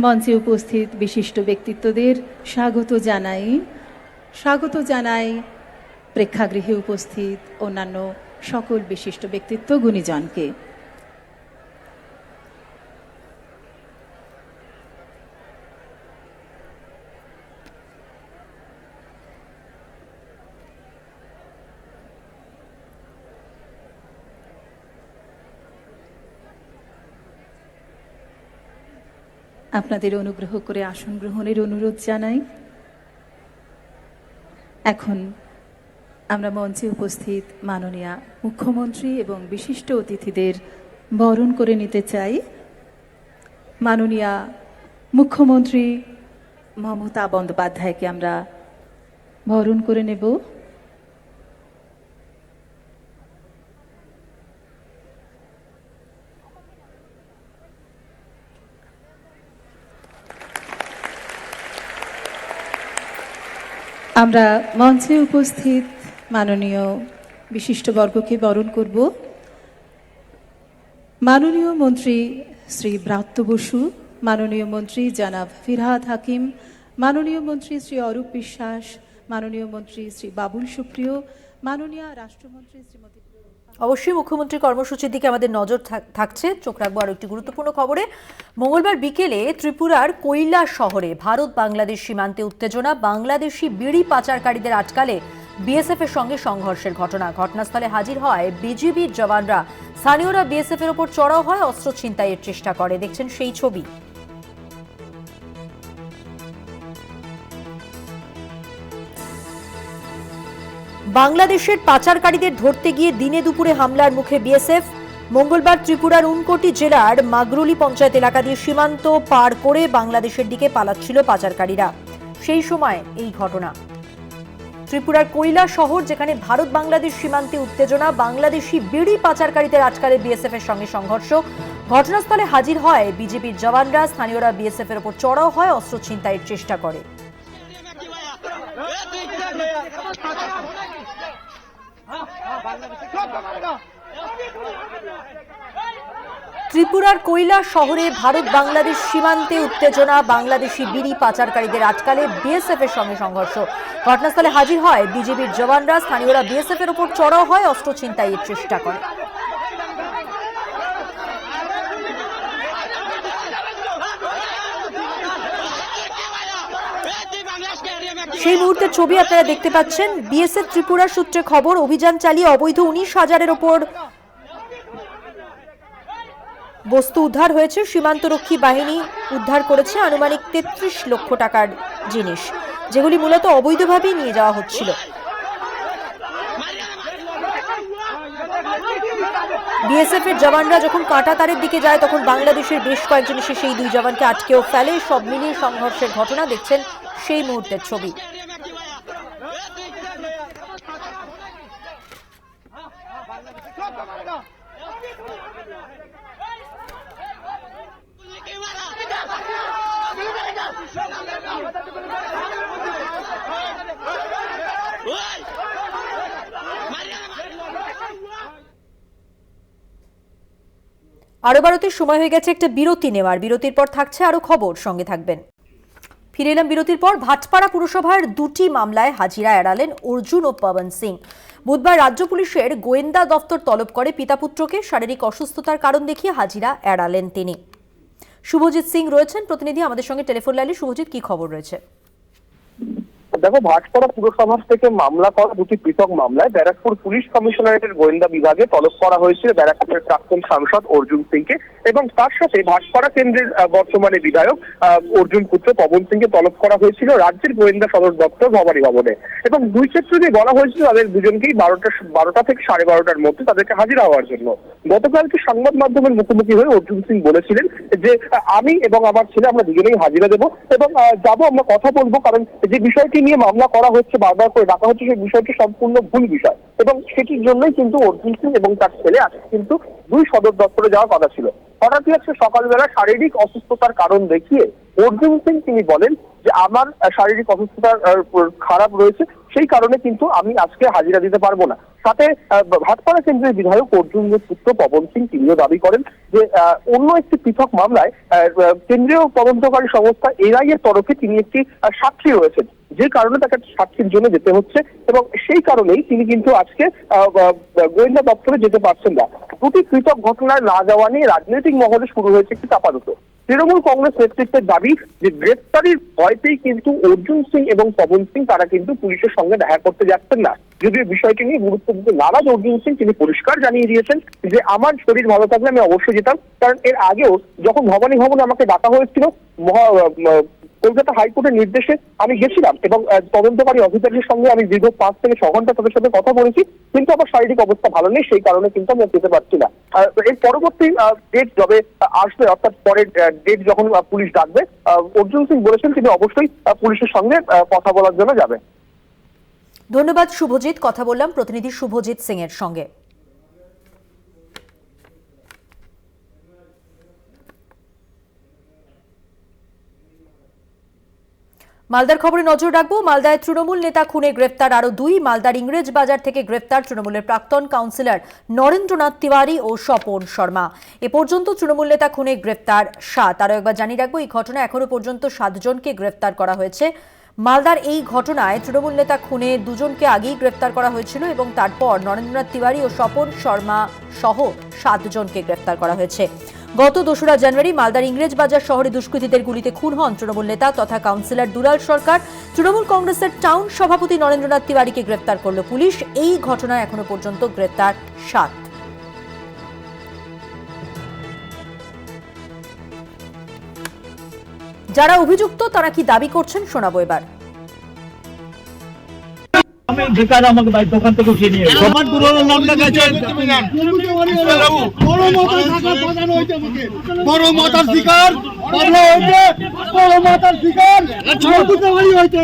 [SPEAKER 6] মঞ্চে উপস্থিত বিশিষ্ট ব্যক্তিত্বদের স্বাগত জানাই। স্বাগত জানাই প্রেক্ষাগৃহে উপস্থিত অন্যান্য সকল বিশিষ্ট ব্যক্তিত্ব গুণীজনকে। আপনাদের অনুগ্রহ করে আসন গ্রহণের অনুরোধ জানাই। এখন আমরা মঞ্চে উপস্থিত মাননীয় মুখ্যমন্ত্রী এবং বিশিষ্ট অতিথিদের বরণ করে নিতে চাই। মাননীয় মুখ্যমন্ত্রী মমতা বন্দ্যোপাধ্যায়কে আমরা বরণ করে নেব। আমরা মঞ্চে উপস্থিত মাননীয় বিশিষ্টবর্গকে বরণ করব। মাননীয় মন্ত্রী শ্রী ব্রাত্য বসু, মাননীয় মন্ত্রী জনাব ফিরহাদ হাকিম, মাননীয় মন্ত্রী শ্রী অরূপ বিশ্বাস, মাননীয় মন্ত্রী শ্রী বাবুল সুপ্রিয়, মাননীয় রাষ্ট্রমন্ত্রী শ্রীমতী।
[SPEAKER 1] অবশ্যই মুখ্যমন্ত্রীর কর্মসূচির দিকে আমাদের নজর থাকছে। চোখ রাখবো আরো একটি গুরুত্বপূর্ণ খবরে। মঙ্গলবার বিকেলে ত্রিপুরার কৈলা শহরে ভারত বাংলাদেশ সীমান্তে উত্তেজনা, বাংলাদেশি বিড়ি পাচারকারীদের আটকালে বিএসএফ এর সঙ্গে সংঘর্ষের ঘটনা। ঘটনাস্থলে হাজির হয় বিজিবির জওয়ানরা। স্থানীয়রা বিএসএফ এর ওপর চড়াও হয়, অস্ত্র ছিনতাইয়ের চেষ্টা করে। দেখছেন সেই ছবি। বাংলাদেশের পাচারকারীদের ধরতে গিয়ে দিনে দুপুরে হামলার মুখে বিএসএফ। মঙ্গলবার ত্রিপুরার উনকোটি জেলার মাগরুলি পঞ্চায়েত এলাকা দিয়ে সীমান্ত পার করে বাংলাদেশের দিকে পালাচ্ছিল পাচারকারীরা। সেই সময় এই ঘটনা। ত্রিপুরার কৈলা শহর, যেখানে ভারত বাংলাদেশ সীমান্তে উত্তেজনা, বাংলাদেশি বিড়ি পাচারকারীদের আটকালে বিএসএফ এর সঙ্গে সংঘর্ষ। ঘটনাস্থলে হাজির হয় বিজেপির জওয়ানরা। স্থানীয়রা বিএসএফ এর ওপর চড়াও হয়, অস্ত্র ছিনতাইয়ের চেষ্টা করে। ত্রিপুরার কৈলা শহরে ভারত বাংলাদেশ সীমান্তে উত্তেজনা, বাংলাদেশি বিড়ি পাচারকারীদের আটকালে বিএসএফ এর সঙ্গে সংঘর্ষ। ঘটনাস্থলে হাজির হয় বিজেপির জওয়ানরা। স্থানীয়রা বিএসএফ এর উপর চড়াও হয়, অস্ত্র ছিনতাইয়ের চেষ্টা করে। সেই মুহূর্তের ছবি আপনারা দেখতে পাচ্ছেন। বিএসএফ ত্রিপুরা সূত্রে খবর, অভিযান চালিয়ে অবৈধ 19,000-এর ওপর বস্তু উদ্ধার হয়েছে। সীমান্তরক্ষী বাহিনী উদ্ধার করেছে আনুমানিক 33 লক্ষ টাকার জিনিস, যেগুলি মূলত অবৈধভাবেই নিয়ে যাওয়া হচ্ছিল। বিএসএফ এর জওয়ানরা যখন কাঁটাতারের দিকে যায়, তখন বাংলাদেশের বেশ কয়েকজন এসে সেই দুই জওয়ানকে আটকেও ফেলে। সব মিলিয়ে সংঘর্ষের ঘটনা। দেখছেন সেই মুহূর্তের ছবি। আরো ভারতের সময় হয়ে গেছে একটা বিরতি নেওয়ার। বিরতির পর থাকছে আরো খবর, সঙ্গে থাকবেন। ফিরে এলাম বিরতির পর। ভাটপাড়া পুরসভার দুটি মামলায় হাজিরা এড়ালেন অর্জুন ও পবন সিং। বুধবার রাজ্য পুলিশের গোয়েন্দা দফতর তলব করে পিতাপুত্রকে। শারীরিক অসুস্থতার কারণ দেখিয়ে হাজিরা এড়ালেন তিনি। শুভজিৎ সিং রয়েছেন প্রতিনিধি আমাদের সঙ্গে টেলিফোন লাইনে। শুভজিৎ, কি খবর রয়েছে?
[SPEAKER 4] দেখো, ভাটপাড়া পুরসভা থেকে মামলা করা দুটি পৃথক মামলায় ব্যারাকপুর পুলিশ কমিশনারেটের গোয়েন্দা বিভাগে তলব করা হয়েছিল ব্যারাকপুরের প্রাক্তন সাংসদ অর্জুন সিংকে, এবং তার সাথে ভাটপাড়া কেন্দ্রের বর্তমানে বিধায়ক অর্জুন পুত্র পবন সিংকে তলব করা হয়েছিল রাজ্যের গোয়েন্দা সদর দপ্তর ভবানী ভবনে। এবং দুই ক্ষেত্রে বলা হয়েছিল তাদের দুজনকেই 12টা থেকে 12:30টার মধ্যে তাদেরকে হাজির হওয়ার জন্য। গতকালকে সংবাদ মাধ্যমের মুখোমুখি হয়ে অর্জুন সিং বলেছিলেন যে আমি এবং আমার ছেলে আমরা দুজনেই হাজিরা দেবো এবং যাবো, আমরা কথা বলবো, কারণ যে বিষয়টি নিয়ে মামলা করা হচ্ছে, বারবার করে ডাকা হচ্ছে, সেই বিষয়টি সম্পূর্ণ ভুল বিষয়, এবং সেটির জন্যই কিন্তু অর্জুন সিং এবং তার ছেলে আজকে কিন্তু দুই সদর দপ্তরে যাওয়ার কথা ছিল। হঠাৎই আজকে সকালবেলা শারীরিক অসুস্থতার কারণ দেখিয়ে অর্জুন সিং তিনি বলেন যে আমার শারীরিক অসুস্থতা খারাপ রয়েছে, সেই কারণে কিন্তু আমি আজকে হাজিরা দিতে পারবো না। সাথে ভাটপাড়া কেন্দ্রের বিধায়ক অর্জুনের পুত্র পবন সিং তিনিও দাবি করেন যে অন্য একটি পৃথক মামলায় কেন্দ্রীয় তদন্তকারী সংস্থা এনআই এর তরফে তিনি একটি সাক্ষী রয়েছেন, যে কারণে তাকে সাক্ষীর জন্য যেতে হচ্ছে, এবং সেই কারণেই তিনি কিন্তু আজকে গোয়েন্দা দপ্তরে যেতে পারছেন না। দুটি পৃথক ঘটনায় না যাওয়া নিয়ে রাজনৈতিক মহলে শুরু হয়েছে একটি চাপাদুতো। তৃণমূল কংগ্রেস নেতৃত্বের দাবি যে গ্রেপ্তারির ভয়তেই কিন্তু অর্জুন সিং এবং পবন সিং তারা কিন্তু পুলিশের সঙ্গে দেখা করতে যাচ্ছেন না। যদিও বিষয়টি নিয়ে গুরুত্ব দিতে নারাজ অর্জুন সিং, তিনি পরিষ্কার জানিয়ে দিয়েছেন যে আমার শরীর ভালো থাকলে আমি অবশ্যই যেতাম, কারণ এর আগেও যখন ভবানী ভবনে আমাকে ডাকা হয়েছিল কলকাতা হাইকোর্টের নির্দেশে আমি গেছিলাম এবং তদন্তকারী অফিসারের সঙ্গে আমি দীর্ঘ 5 থেকে 6 ঘন্টা তাদের সাথে কথা বলেছি, কিন্তু আমার শারীরিক অবস্থা ভালো নেই, সেই কারণে কিন্তু আমি যেতে পারছি না। এর পরবর্তী ডেট যবে আসবে, অর্থাৎ পরের ডেট যখন পুলিশ ডাকবে, অর্জুন সিং বলেছেন তিনি অবশ্যই পুলিশের সঙ্গে কথা বলার জন্য যাবে।
[SPEAKER 1] ধন্যবাদ শুভজিৎ। কথা বললাম প্রতিনিধি শুভজিৎ সিং এর সঙ্গে। মালদার খবরে নজর রাখবো। মালদায় তৃণমূল নেতা খুনে গ্রেফতার আরো 2। মালদার ইংরেজ বাজার থেকে গ্রেফতার তৃণমূলের প্রাক্তন কাউন্সিলর নরেন্দ্রনাথ তিওয়ারি ও স্বপন শর্মা। এ পর্যন্ত তৃণমূল নেতা খুনে গ্রেফতার 7। আরো একবার জানিয়ে রাখবো, এই ঘটনায় এখনো পর্যন্ত 7 জনকে গ্রেফতার করা হয়েছে। মালদার এই ঘটনায় তৃণমূল নেতা খুনে 2 জনকে আগেই গ্রেফতার করা হয়েছিল এবং তারপর নরেন্দ্রনাথ তিওয়ারি ও স্বপন শর্মা সহ 7 জনকে গ্রেফতার করা হয়েছে। গত 2রা জানুয়ারি মালদার ইংরেজ বাজার শহরে দুষ্কৃতীদের গুলিতে খুন হন তৃণমূল নেতা তথা কাউন্সিলর দুলাল সরকার। তৃণমূল কংগ্রেসের টাউন সভাপতি নরেন্দ্রনাথ তিওয়ারিকে গ্রেফতার করল পুলিশ। এই ঘটনায় এখনো পর্যন্ত গ্রেফতার 7। যারা অভিযুক্ত তারা কি দাবি করছেন শোনাবো এবার।
[SPEAKER 7] আমি বেকার আমাকে ভাই দোকান থেকে উঠিয়ে নিয়ে দোকান পুরোনো নামটা গেছে বড় মাথার শিকার বড় মাথার শিকার চৌধুরী হইতে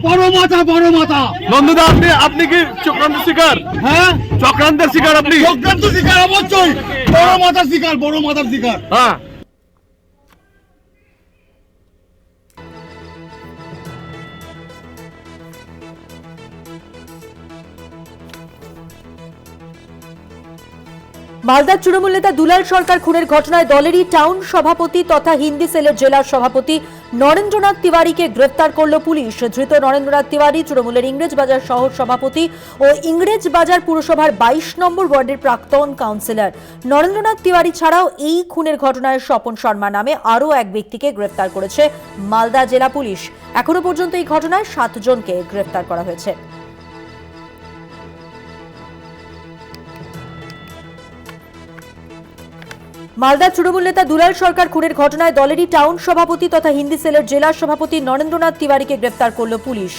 [SPEAKER 7] বড় মাথা নন্দদা আপনি কি চক্রান্ত শিকার? হ্যাঁ, চক্রান্তের শিকার আপনি? চক্রান্ত শিকার অবশ্যই, বড় মাথার শিকার। হ্যাঁ,
[SPEAKER 1] মালদার তৃণমূল নেতা দুলাল সরকার খুনের ঘটনায় দলেরই টাউন সভাপতি তথা হিন্দি সেলের জেলা সভাপতি নরেন্দ্রনাথ তিওয়ারিকে গ্রেফতার করল পুলিশ। ধৃত নরেন্দ্রনাথ তিওয়ারি তৃণমূলের ইংরেজ বাজার শহর সভাপতি ও ইংরেজ বাজার পুরসভার 22 নম্বর ওয়ার্ডের প্রাক্তন কাউন্সিলর। নরেন্দ্রনাথ তিওয়ারি ছাড়াও এই খুনের ঘটনায় স্বপন শর্মা নামে আরও এক ব্যক্তিকে গ্রেফতার করেছে মালদা জেলা পুলিশ। এখনো পর্যন্ত এই ঘটনায় 7 জনকে গ্রেফতার করা হয়েছে। মালদার তৃণমূল নেতা দুলাল সরকার খুনের ঘটনায় দলেরই টাউন সভাপতি তথা হিন্দি সেলের জেলা সভাপতি নরেন্দ্রনাথ তিওয়ারিকে গ্রেফতার করল পুলিশ।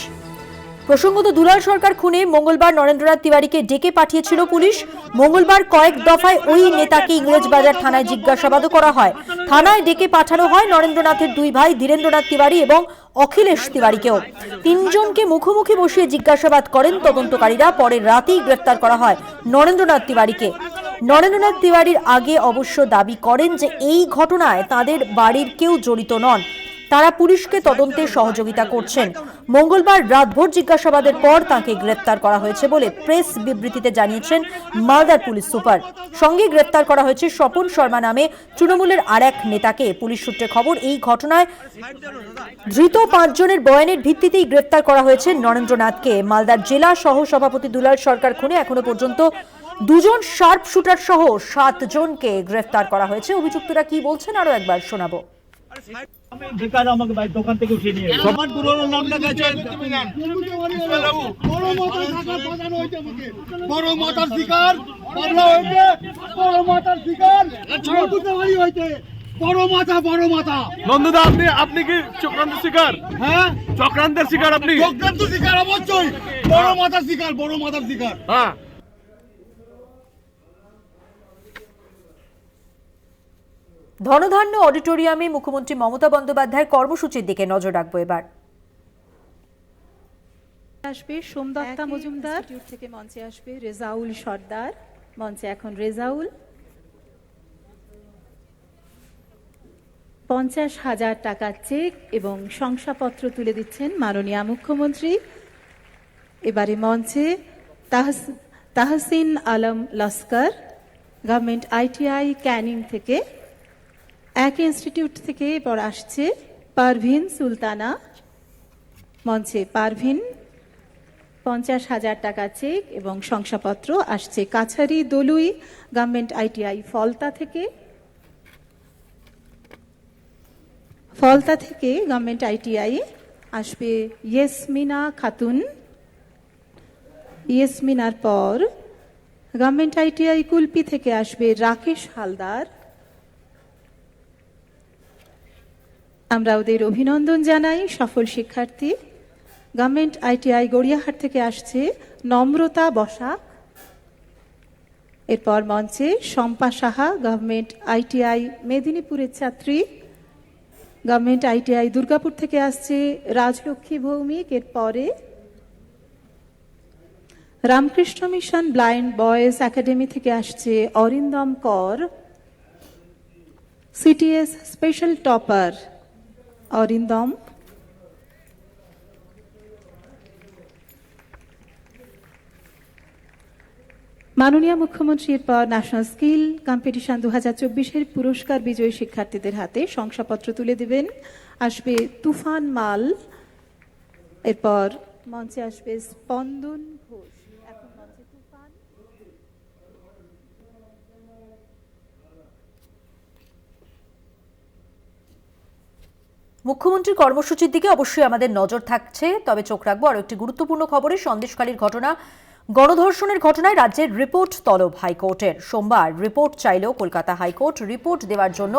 [SPEAKER 1] প্রসঙ্গত, দুলাল সরকার খুনে মঙ্গলবার নরেন্দ্রনাথ তিওয়ারিকে ডেকে পাঠিয়েছিল পুলিশ। মঙ্গলবার কয়েক দফায় ওই নেতাকে ইংরেজবাজার থানায় জিজ্ঞাসাবাদও করা হয়। থানায় ডেকে পাঠানো হয় নরেন্দ্রনাথের 2 ভাই ধীরেন্দ্রনাথ তিওয়ারি এবং অখিলেশ তিওয়ারিকেও। 3 জনকে মুখোমুখি বসিয়ে জিজ্ঞাসাবাদ করেন তদন্তকারীরা। পরের রাতেই গ্রেফতার করা হয় নরেন্দ্রনাথ তিওয়ারিকে। নরেন্দ্রনাথ তিওয়ারির আগে অবশ্য দাবি করেন যে এই ঘটনায় তাদের বাড়ির কেউ জড়িত নন, তারা পুলিশকে তদন্তে সহযোগিতা করছেন। মঙ্গলবার রাতভর জিজ্ঞাসাবাদের পর তাকে গ্রেফতার করা হয়েছে বলে প্রেস বিবৃতিতে জানিয়েছেন মালদার পুলিশ সুপার। সঙ্গে গ্রেফতার করা হয়েছে স্বপন শর্মা নামে তৃণমূলের আরেক নেতাকে। পুলিশ সূত্রে খবর, এই ঘটনায় ধৃত 5 জনের বয়ানের ভিত্তিতেই গ্রেফতার করা হয়েছে নরেন্দ্রনাথকে। মালদার জেলা সহ সভাপতি দুলাল সরকার খুনে এখনো পর্যন্ত 2 জন শার্প শুটার সহ 7 জনকে গ্রেফতার করা হয়েছে। অভিযুক্তরা কি বলছেন আরো একবার শোনাবো।
[SPEAKER 8] বেকার আমাকে ভাই দোকান থেকে উঠিয়ে নিয়ে গেছে। আমার পুরোনো নামটা গেছে
[SPEAKER 7] বড় মাতার শিকার বাবলা হয়েছে, বড় মাতার শিকার মধুদেবাড়ি হয়েছে। বড় মাথা নন্দদা, আপনি কি চক্রান্তের শিকার? হ্যাঁ, চক্রান্তের শিকার। আপনি চক্রান্তের শিকার অবশ্যই। বড় মাথার শিকার। হ্যাঁ,
[SPEAKER 1] ধনধান্য অডিটোরিয়ামে মুখ্যমন্ত্রী মমতা বন্দ্যোপাধ্যায়ের কর্মসূচির দিকে নজর রাখবো এবার।
[SPEAKER 6] আসবে সোমদত্তা মজুমদার থেকে মঞ্চে আসবে রেজাউল সর্দার, মঞ্চে এখন রেজাউল। 50,000 টাকা চেক এবং শংসাপত্র তুলে দিচ্ছেন মাননীয় মুখ্যমন্ত্রী। এবারে মঞ্চে তাহসিন আলম লস্কর, গভর্নমেন্ট ITI ক্যানিং থেকে। এক ইনস্টিটিউট থেকে এবার আসছে পারভিন সুলতানা, মঞ্চে পারভিন। 50,000 টাকা চেক এবং শংসাপত্র আসছে কাছারি দলুই, গভর্নমেন্ট ITI ফলতা থেকে। গভর্নমেন্ট ITI আসবে ইয়েসমিনা খাতুন। ইয়েসমিনার পর গভর্নমেন্ট ITI কুলপি থেকে আসবে রাকেশ হালদার। আমরা ওদের অভিনন্দন জানাই, সফল শিক্ষার্থী। গভর্নমেন্ট ITI গড়িয়াহাট থেকে আসছে নম্রতা বসাক। এরপর মঞ্চে শম্পা সাহা, গভর্নমেন্ট ITI মেদিনীপুরের ছাত্রী। গভর্নমেন্ট ITI দুর্গাপুর থেকে আসছে রাজলক্ষ্মী ভৌমিক। এরপরে Ramakrishna mission blind boys academy থেকে আসছে অরিন্দম কর। CTS special topper Arindam. মাননীয় মুখ্যমন্ত্রীর পর ন্যাশনাল স্কিল কম্পিটিশন 2024-এর পুরস্কার বিজয়ী শিক্ষার্থীদের হাতে শংসাপত্র তুলে দেবেন। আসবে তুফান মাল। এরপর মঞ্চে আসবে স্পন্দন ঘোষ। এখন মঞ্চে তুফান।
[SPEAKER 1] মুখ্যমন্ত্রীর কর্মসূচির দিকে অবশ্যই আমাদের নজর থাকছে, তবে চোখ রাখবো আরো একটি গুরুত্বপূর্ণ খবরে। সন্দেশখালীর ঘটনা, গণধর্ষণের ঘটনায় রাজ্যের রিপোর্ট তলব হাইকোর্টের। সোমবার রিপোর্ট চাইলেও কলকাতা হাইকোর্ট রিপোর্ট দেওয়ার জন্য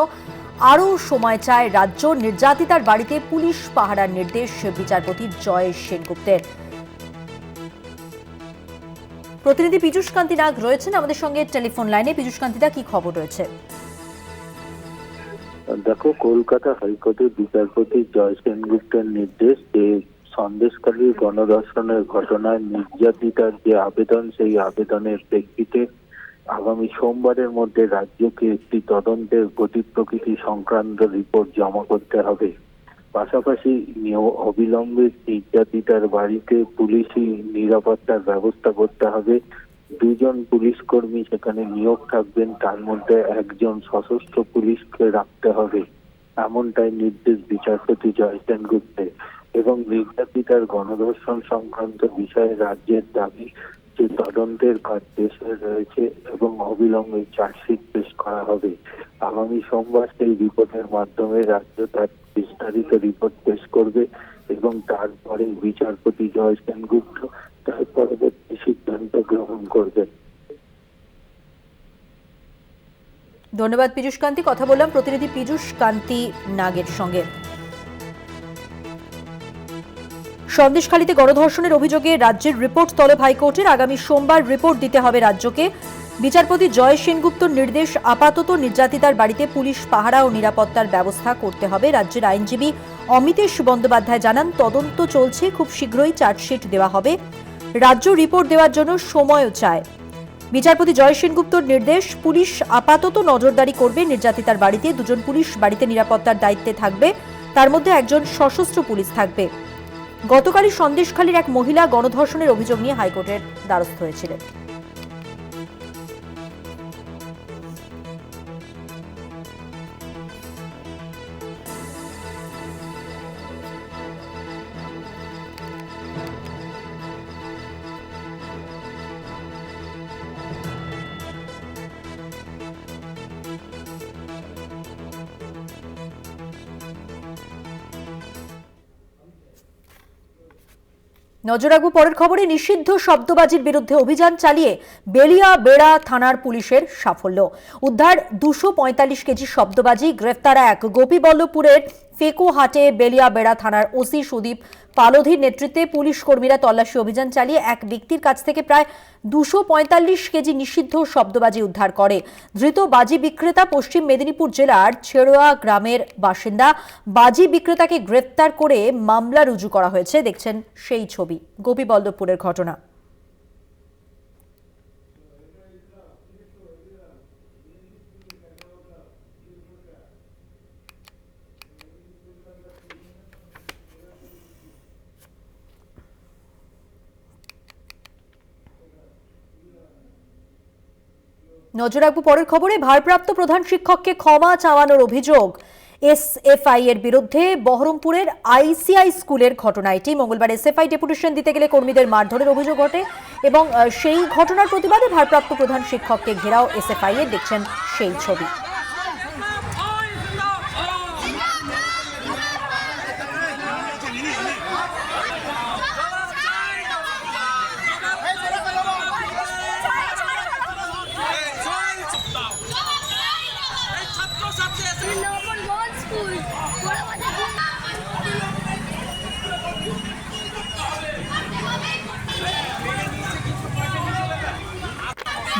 [SPEAKER 1] আরও সময় চায় রাজ্য। নির্যাতিতার বাড়িতে পুলিশ পাহারার নির্দেশ বিচারপতি জয় সেনগুপ্তের। প্রতিনিধি পীযূষ কান্তি নাগ রয়েছেন আমাদের সঙ্গে টেলিফোন লাইনে। পীযূষ কান্তিদা, কি খবর রয়েছে?
[SPEAKER 9] দেখো, কলকাতা হাইকোর্টের বিচারপতি জয় সেনগুপ্তের নির্দেশ যে সন্দেশখালীর গণধর্ষণের ঘটনায় নির্যাতিতার যে আবেদন, সেই আবেদনের প্রেক্ষিতে আগামী সোমবারের মধ্যে রাজ্যকে একটি তদন্তের গতি প্রকৃতি সংক্রান্ত রিপোর্ট জমা করতে হবে। পাশাপাশি অবিলম্বে নির্যাতিতার বাড়িতে পুলিশি নিরাপত্তার ব্যবস্থা করতে হবে। 2 জন পুলিশ কর্মী সেখানে নিয়োগ থাকবেন, তার মধ্যে একজন সশস্ত্র পুলিশকে রাখতে হবে, এমনটাই নির্দেশ বিচারপতি জয় সেনগুপ্তের। এবং নির্যাতিতার গণধর্ষণ সংক্রান্ত বিষয়ে রাজ্যের দাবি যে তদন্তের কাজ দেশে রয়েছে এবং অবিলম্বে চার্জশিট পেশ করা হবে। আগামী সোমবার সেই রিপোর্টের মাধ্যমে রাজ্য তার বিস্তারিত রিপোর্ট পেশ করবে এবং তারপরে বিচারপতি জয় সেনগুপ্ত তার পরবর্তী সিদ্ধান্ত গ্রহণ করবেন।
[SPEAKER 1] ধন্যবাদ পীযূষ কান্তি। কথা বললাম প্রতিনিধি পীযূষ কান্তি নাগের সঙ্গে। সন্দেশখালীতে গণধর্ষণের অভিযোগে রাজ্যের রিপোর্ট তলব হাইকোর্টের। আগামী সোমবার রিপোর্ট দিতে হবে রাজ্যকে। বিচারপতি জয় সেনগুপ্তর নির্দেশ, আপাতত নির্যাতিতার বাড়িতে পুলিশ পাহারা ও নিরাপত্তার ব্যবস্থা করতে হবে। রাজ্যের আইনজীবী অমিতেশ বন্দ্যোপাধ্যায় জানান, তদন্ত চলছে, খুব শীঘ্রই চার্জশিট দেওয়া হবে। রাজ্য রিপোর্ট দেওয়ার জন্য সময়ও চায়। বিচারপতি জয় সেনগুপ্তর নির্দেশ, পুলিশ আপাতত নজরদারি করবে নির্যাতিতার বাড়িতে। 2 জন পুলিশ বাড়িতে নিরাপত্তার দায়িত্বে থাকবে, তার মধ্যে একজন সশস্ত্র পুলিশ থাকবে। গতকালই সন্দেশখালীর এক মহিলা গণধর্ষণের অভিযোগ নিয়ে হাইকোর্টের দ্বারস্থ হয়েছিলেন। নজর রাখবো পরের খবরে। নিষিদ্ধ শব্দবাজির বিরুদ্ধে অভিযান চালিয়ে বেলিয়াবেড়া থানার পুলিশের সাফল্য। উদ্ধার 245 কেজি শব্দবাজি, গ্রেফতার এক। গোপীবল্লভপুরের ফেকুহাটে বেলিয়াবেড়া থানার ওসি সুদীপ পালোধির নেতৃত্বে পুলিশ কর্মীরা তল্লাশি অভিযান চালিয়ে এক ব্যক্তির কাছ থেকে প্রায় 245 কেজি নিষিদ্ধ শব্দবাজি উদ্ধার করে। ধৃত বাজি বিক্রেতা পশ্চিম মেদিনীপুর জেলার ছেড়োয়া গ্রামের বাসিন্দা। বাজি বিক্রেতাকে গ্রেফতার করে মামলা রুজু করা হয়েছে। দেখছেন সেই ছবি, গোপীবল্লভপুরের ঘটনা। নজর রাখবো পরের খবরে। ভারপ্রাপ্ত প্রধান শিক্ষককে ক্ষমা চাওয়ানোর অভিযোগ এসএফআই এর বিরুদ্ধে। বহরমপুরের আইসিআই স্কুলের ঘটনা এটি। মঙ্গলবার এসএফআই ডেপুটেশন দিতে গেলে কর্মীদের মারধরের অভিযোগ ঘটে এবং সেই ঘটনার প্রতিবাদে ভারপ্রাপ্ত প্রধান শিক্ষককে ঘেরাও এসএফআই এর। দেখছেন সেই ছবি।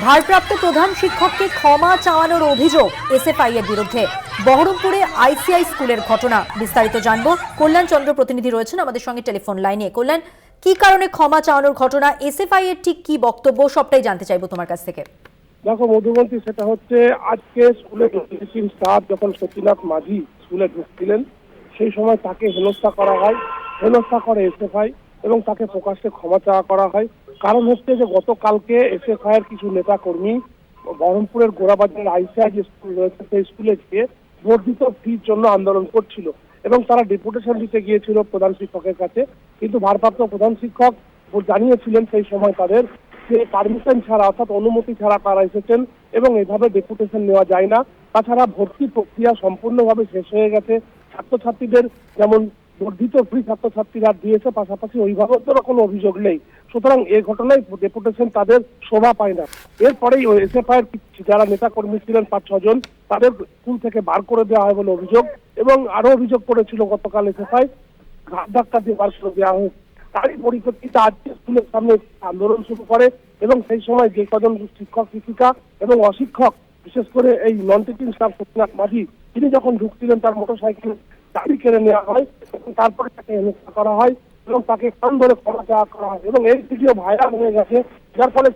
[SPEAKER 1] ভারপ্রাপ্ত প্রধান শিক্ষককে ক্ষমা চাওয়ানোর অভিযোগ এসএফআই এর বিরুদ্ধে। বহরমপুরে আইসিআই স্কুলের ঘটনা। বিস্তারিত জানবো। কল্যাণ চন্দ্র প্রতিনিধি রয়েছেন আমাদের সঙ্গে টেলিফোন লাইনে। কল্যাণ, কি কারণে ক্ষমা চাওয়ানোর ঘটনা, এসএফআই এর ঠিক কি বক্তব্য, সবটাই জানতে চাইবো তোমার কাছ থেকে।
[SPEAKER 4] দেখো মধুবন্তী, সেটা হচ্ছে আজকে স্কুলে টিচিং স্টাফ যখন সতীনাথ মাঝি স্কুলে ঢুকছিলেন সেই সময় তাকে হেনস্থা করা হয়, হেনস্থা করে এসএফআই এবং তাকে প্রকাশ্যে ক্ষমা চাওয়া করা হয়। কারণ হচ্ছে যে গতকালকে এসএফআই এর কিছু নেতা কর্মী বহরমপুরের গোড়াবাজারের আইসিআই যে স্কুল রয়েছে সেই স্কুলে গিয়ে বর্ধিত ফির জন্য আন্দোলন করছিল এবং তারা ডেপুটেশন দিতে গিয়েছিল প্রধান শিক্ষকের কাছে। কিন্তু ভারপ্রাপ্ত প্রধান শিক্ষক জানিয়েছিলেন সেই সময় তাদের যে পারমিশন ছাড়া অর্থাৎ অনুমতি ছাড়া তারা এসেছেন এবং এভাবে ডেপুটেশন নেওয়া যায় না। তাছাড়া ভর্তি প্রক্রিয়া সম্পূর্ণভাবে শেষ হয়ে গেছে। ছাত্রছাত্রীদের যেমন বর্ধিত ফি ছাত্রছাত্রীরা দিয়েছে, পাশাপাশি অভিভাবকদেরও কোনো অভিযোগ নেই। সুতরাং এই ঘটনায় ডেপুটেশন তাদের শোভা পায় না। এরপরেই ওই এসএফআই যারা নেতা কর্মী ছিলেন 5-6 জন তাদের স্কুল থেকে বার করে দেওয়া হয় বলে অভিযোগ এবং আরো অভিযোগ করেছিল গতকাল এসএফআই ঘাট ধাক্কা দিয়ে বার করে দেওয়া হয়। তারই পরিপ্রেক্ষিতে আজকে স্কুলের সামনে আন্দোলন শুরু করে এবং সেই সময় যে কজন শিক্ষক শিক্ষিকা এবং অশিক্ষক, বিশেষ করে এই নন টিচিং স্টাফ সত্যনাথ মাঝি, তিনি যখন ঢুকছিলেন তার মোটরসাইকেল গাড়ি কেড়ে নেওয়া হয় এবং তারপরে তাকে হেনস্থা করা হয় এবং তাকে কান ধরে ক্ষমা চাওয়া করা হয় এবং এই ভিডিও ভাইরাল হয়ে গেছে। যার ফলে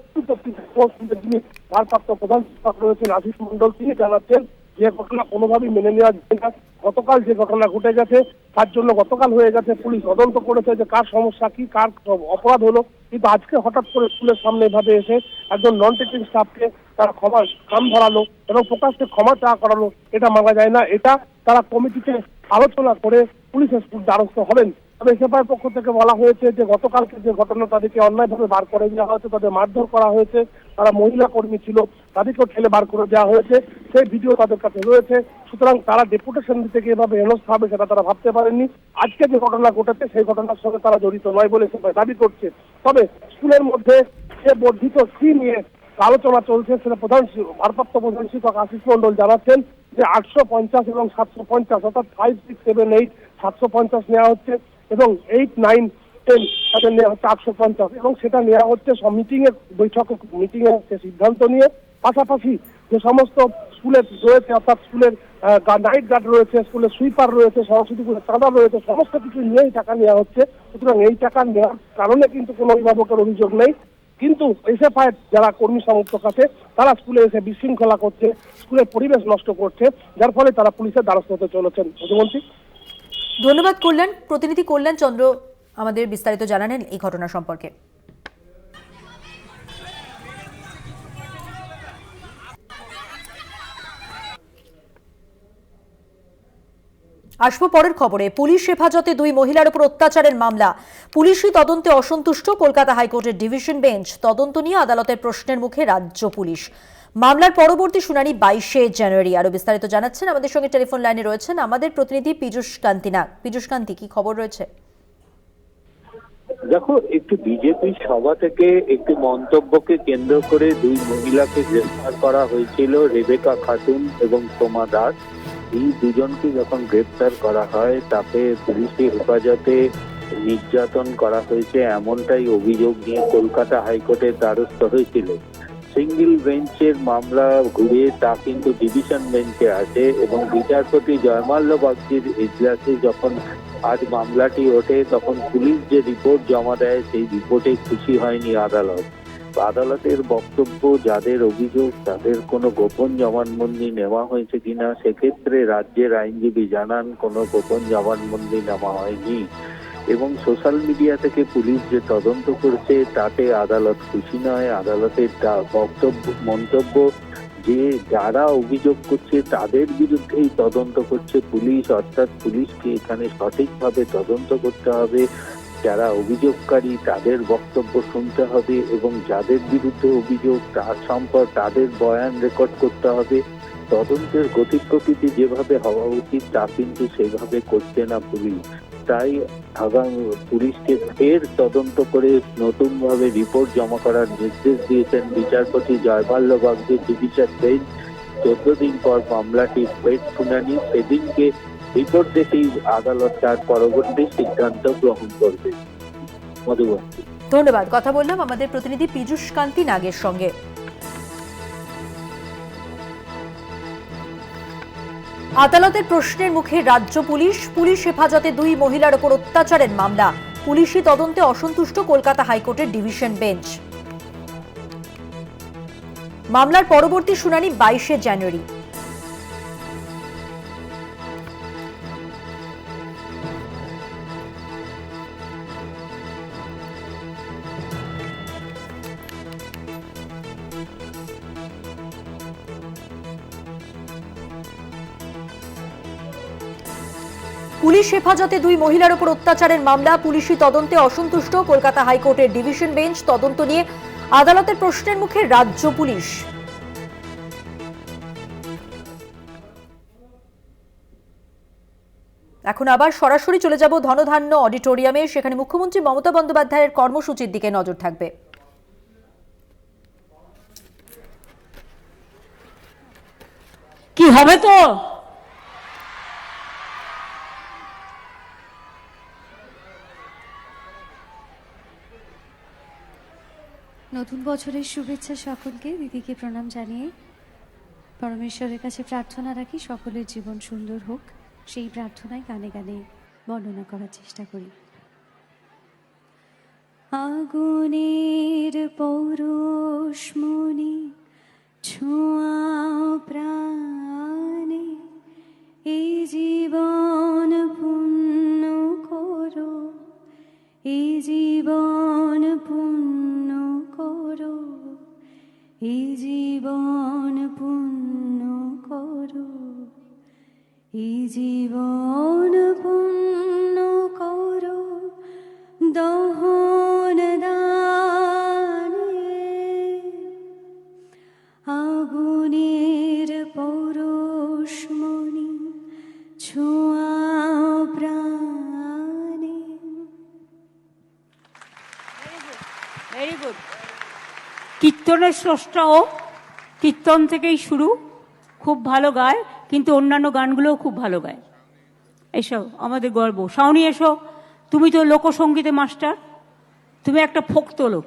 [SPEAKER 4] যিনি ভারপ্রাপ্ত প্রধান শিক্ষক রয়েছেন আশিস মন্ডল, তিনি জানাচ্ছেন যে ঘটনা কোনোভাবেই মেনে নেওয়া যায় না। গতকাল যে ঘটনা ঘটে গেছে তার জন্য গতকাল হয়ে গেছে, পুলিশ তদন্ত করেছে যে কার সমস্যা কি, কার অপরাধ হলো, কিন্তু আজকে হঠাৎ করে স্কুলের সামনে এভাবে এসে একজন নন টিচিং স্টাফকে তারা ক্ষমা কান ধরালো এবং প্রকাশ্যে ক্ষমা চাওয়া করালো, এটা মানা যায় না। এটা তারা কমিটিতে আলোচনা করে পুলিশের দ্বারস্থ হবেন। তবে এসএফআইয়ের পক্ষ থেকে বলা হয়েছে যে গতকালকে যে ঘটনা তাদেরকে অন্যায়ভাবে বার করে দেওয়া হয়েছে, তাদের মারধর করা হয়েছে, তারা মহিলা কর্মী ছিল, তাদেরকেও ঠেলে বার করে দেওয়া হয়েছে, সেই ভিডিও তাদের কাছে রয়েছে। সুতরাং তারা ডেপুটেশন দিতে গিয়ে এভাবে হেনস্থা হবে সেটা তারা ভাবতে পারেননি। আজকে যে ঘটনা ঘটেছে সেই ঘটনার সঙ্গে তারা জড়িত নয় বলে এসএফআই দাবি করছে। তবে স্কুলের মধ্যে যে বর্ধিত ফি নিয়ে আলোচনা চলছে সেটা ভারপ্রাপ্ত প্রধান শিক্ষক আশিস মন্ডল জানাচ্ছেন যে 850 এবং 750 অর্থাৎ 5, 6, 7, 8 750 নেওয়া হচ্ছে এবং 8, 9, 10 তাদের নেওয়া হচ্ছে 850 এবং সেটা নেওয়া হচ্ছে সব মিটিং এর সিদ্ধান্ত নিয়ে। পাশাপাশি যে সমস্ত স্কুলের রয়েছে অর্থাৎ স্কুলের নাইট গার্ড রয়েছে, স্কুলের সুইপার রয়েছে, সরস্বতীপুরের চাঁদা রয়েছে, সমস্ত কিছু নিয়েই টাকা নেওয়া হচ্ছে। সুতরাং এই টাকা নেওয়ার কারণে কিন্তু কোনো অভিভাবকের অভিযোগ নেই। কিন্তু এসএফআই যারা কর্মী সমর্থক আছে তারা স্কুলে এসে বিশৃঙ্খলা করছে, স্কুলের পরিবেশ নষ্ট করছে, যার ফলে তারা পুলিশের দ্বারস্থ হতে চলেছেন। মধুমন্তী,
[SPEAKER 1] ধন্যবাদ কল্যাণ। প্রতিনিধি কল্যাণ চন্দ্র আমাদের বিস্তারিত জানালেন এই ঘটনা সম্পর্কে। আসবো পরের খবরে। পুলিশ হেফাজতে 2 মহিলার উপর অত্যাচারের মামলা। পুলিশি তদন্তে অসন্তুষ্ট কলকাতা হাইকোর্টের ডিভিশন বেঞ্চ। তদন্ত নিয়ে আদালতের প্রশ্নের মুখে রাজ্য পুলিশ। মামলার পরবর্তী শুনানি 22শে জানুয়ারি। আরো বিস্তারিত জানাচ্ছেন আমাদের সঙ্গে টেলিফোন লাইনে রয়েছেন আমাদের প্রতিনিধি পীযূষ কান্তি নাগ। পীযূষ কান্তি, কি খবর রয়েছে?
[SPEAKER 9] দেখো, একটি বিজেপির সভা থেকে একটি মন্তব্যকে কেন্দ্র করে দুই মহিলাকে গ্রেফতার করা হয়েছিল, রেবেকা খাতুন এবং সোমা দাস। এই দুজনকে যখন গ্রেফতার করা হয় তাকে পুলিশি হেফাজতে নির্যাতন করা হয়েছে এমনটাই অভিযোগ নিয়ে কলকাতা হাইকোর্টের দ্বারস্থ হয়েছিল। সিঙ্গেল বেঞ্চের মামলা ঘুরিয়ে তা কিন্তু ডিভিশন বেঞ্চে আছে এবং বিচারপতি জয়মাল্য বাগচির এজলাসে যখন আজ মামলাটি ওঠে তখন পুলিশ যে রিপোর্ট জমা দেয় সেই রিপোর্টে খুশি হয়নি আদালত। আদালতের বক্তব্য, যাদের অভিযোগ তাদের কোনো গোপন জবানবন্দি নেওয়া হয়েছে কিনা, সেক্ষেত্রে রাজ্যের আইনজীবী জানান কোনো গোপন জবানবন্দি নেওয়া হয়নি এবং সোশ্যাল মিডিয়া থেকে পুলিশ যে তদন্ত করছে তাতে আদালত খুশি নয়। আদালতের মন্তব্য যে যারা অভিযোগ করছে তাদের বিরুদ্ধেই তদন্ত করছে পুলিশ, অর্থাৎ পুলিশকে এখানে সঠিকভাবে তদন্ত করতে হবে, যারা অভিযোগকারী তাদের বক্তব্য শুনতে হবে এবং যাদের বিরুদ্ধে অভিযোগ তাদের বয়ান রেকর্ড করতে হবে। তদন্তের গতি প্রকৃতি যেভাবে হওয়া উচিত তা কিন্তু সেভাবে করছে না পুলিশ। তাই আগামী পুলিশকে ফের তদন্ত করে নতুনভাবে রিপোর্ট জমা করার নির্দেশ দিয়েছেন বিচারপতি জয়মাল্য বাগচির ডিভিশন বেঞ্চ। 14 দিন পর মামলাটি ফের শুনানি, সেদিনকে রিপোর্ট দেখেই আদালত তার পরবর্তী সিদ্ধান্ত গ্রহণ করবে। মধুবন্তী,
[SPEAKER 1] ধন্যবাদ। কথা বললাম আমাদের প্রতিনিধি পীযূষ কান্তি নাগের সঙ্গে। আদালতের প্রশ্নের মুখে রাজ্য পুলিশ হেফাজতে দুই মহিলার উপর অত্যাচারের মামলা, পুলিশি তদন্তে অসন্তুষ্ট কলকাতা হাইকোর্টের ডিভিশন বেঞ্চ। মামলার পরবর্তী শুনানি 22শে জানুয়ারি। পুলিশ হেফাজতে দুই মহিলার উপর অত্যাচারের মামলা, পুলিশি তদন্তে অসন্তুষ্ট কলকাতা হাইকোর্টের ডিভিশন বেঞ্চ। তদন্ত নিয়ে আদালতের প্রশ্নের মুখে রাজ্য পুলিশ। এখন আবার সরাসরি চলে যাব ধনধান্য অডিটোরিয়ামে, সেখানে মুখ্যমন্ত্রী মমতা বন্দ্যোপাধ্যায়ের কর্মসূচির দিকে নজর থাকবে।
[SPEAKER 3] কি হবে তো?
[SPEAKER 10] নতুন বছরের শুভেচ্ছা সকলকে, দিদিকে প্রণাম জানিয়ে পরমেশ্বরের কাছে প্রার্থনা রাখি সকলের জীবন সুন্দর হোক, সেই প্রার্থনায় গানে গানে বর্ণনা করার চেষ্টা করি। আগুনের পৌরুষমণি ছোঁয়াও প্রাণে, এই জীবন পূর্ণ করো, এই জীবন পূর্ণ করো, এই জীবন পূর্ণ করো, এই জীবন পূর্ণ করো, দহন দানে আগুনের পৌরুষমণি ছোঁয়াও প্রাণে।
[SPEAKER 3] Very good. কীর্তনের স্রষ্টাও কীর্তন থেকেই শুরু, খুব ভালো গায়, কিন্তু অন্যান্য গানগুলোও খুব ভালো গায়। এসো, আমাদের গর্ব। শাওনি এসো, তুমি তো লোকসঙ্গীতে মাস্টার, তুমি একটা ফোক তোলো।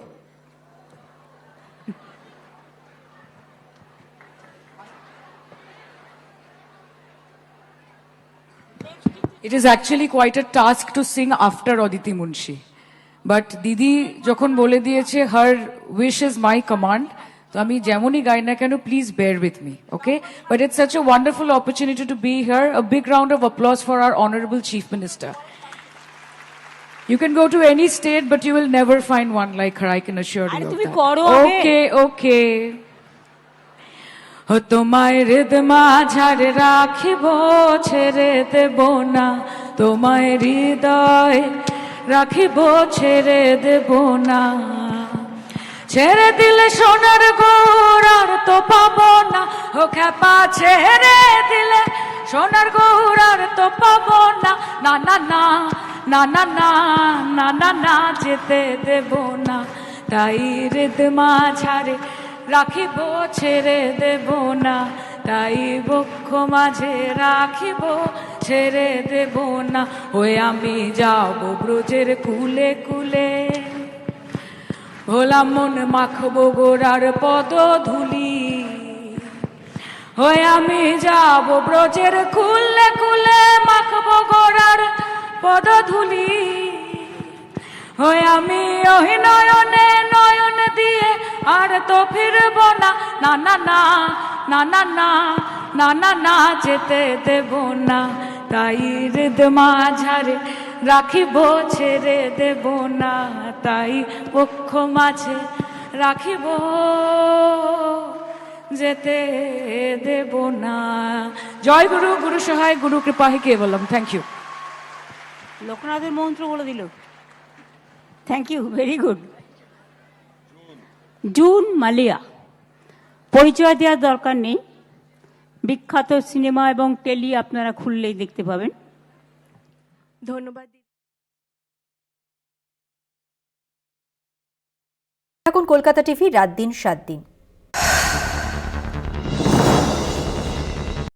[SPEAKER 11] It is actually quite a task to sing after Aditi Munshi. But Didi যখন বলে দিয়েছে her wish is my command, তো আমি যেমনই গাই না কেন, please bear with me, okay? But it's such a wonderful opportunity to be here. A big round of applause for our Honorable Chief Minister. You can go to any state, but you will never find one like her, I can assure you of that. Okay. ও তোমায় হৃদ মাঝারে রাখিব, ছেড়ে দেব না, তোমায় হৃদয় রাখিব, ছেড়ে দেব না। ছেড়ে দিলে সোনার গৌর আর তো পাবো না, ও খ্যাপা ছেড়ে দিলে সোনার গৌর আর তো পাবো না, না না না। না না না না না না যেতে দেব না, তাই হৃদ মাঝারে রাখিব ছেড়ে দেব না, তাই বক্ষ মাঝে রাখিব ছেড়ে দেব না। ওই আমি যাব ব্রজের কুলে কুলে, ভোলা মন মাখবো গোড়ার পদ ধুলি। ওই আমি যাব ব্রজের কুলে কুলে, মাখবো গোড়ার পদ ধুলি। ওই আমি ওই নয়নে নয়ন দিয়ে আর তো ফিরব না, না না না না না না না না না যেতে দেব না, তাই হৃদ মাঝারে রাখিব ছেড়ে দেব না, তাই পক্ষ মাঝে রাখিব যেতে দেব না। জয় গুরু, গুরু সহায়, গুরু কৃপা হি কেবলম। Thank you.
[SPEAKER 3] লোকনাথের মন্ত্র বলে দিল। Thank you, very good. June Malia, পরিচয় দেওয়ার দরকার নেই, বিখ্যাত সিনেমা এবং টেলি আপনারা খুললেই দেখতে পাবেন।
[SPEAKER 1] ধন্যবাদ। এখন কলকাতা টিভি রাত দিন 7 দিন।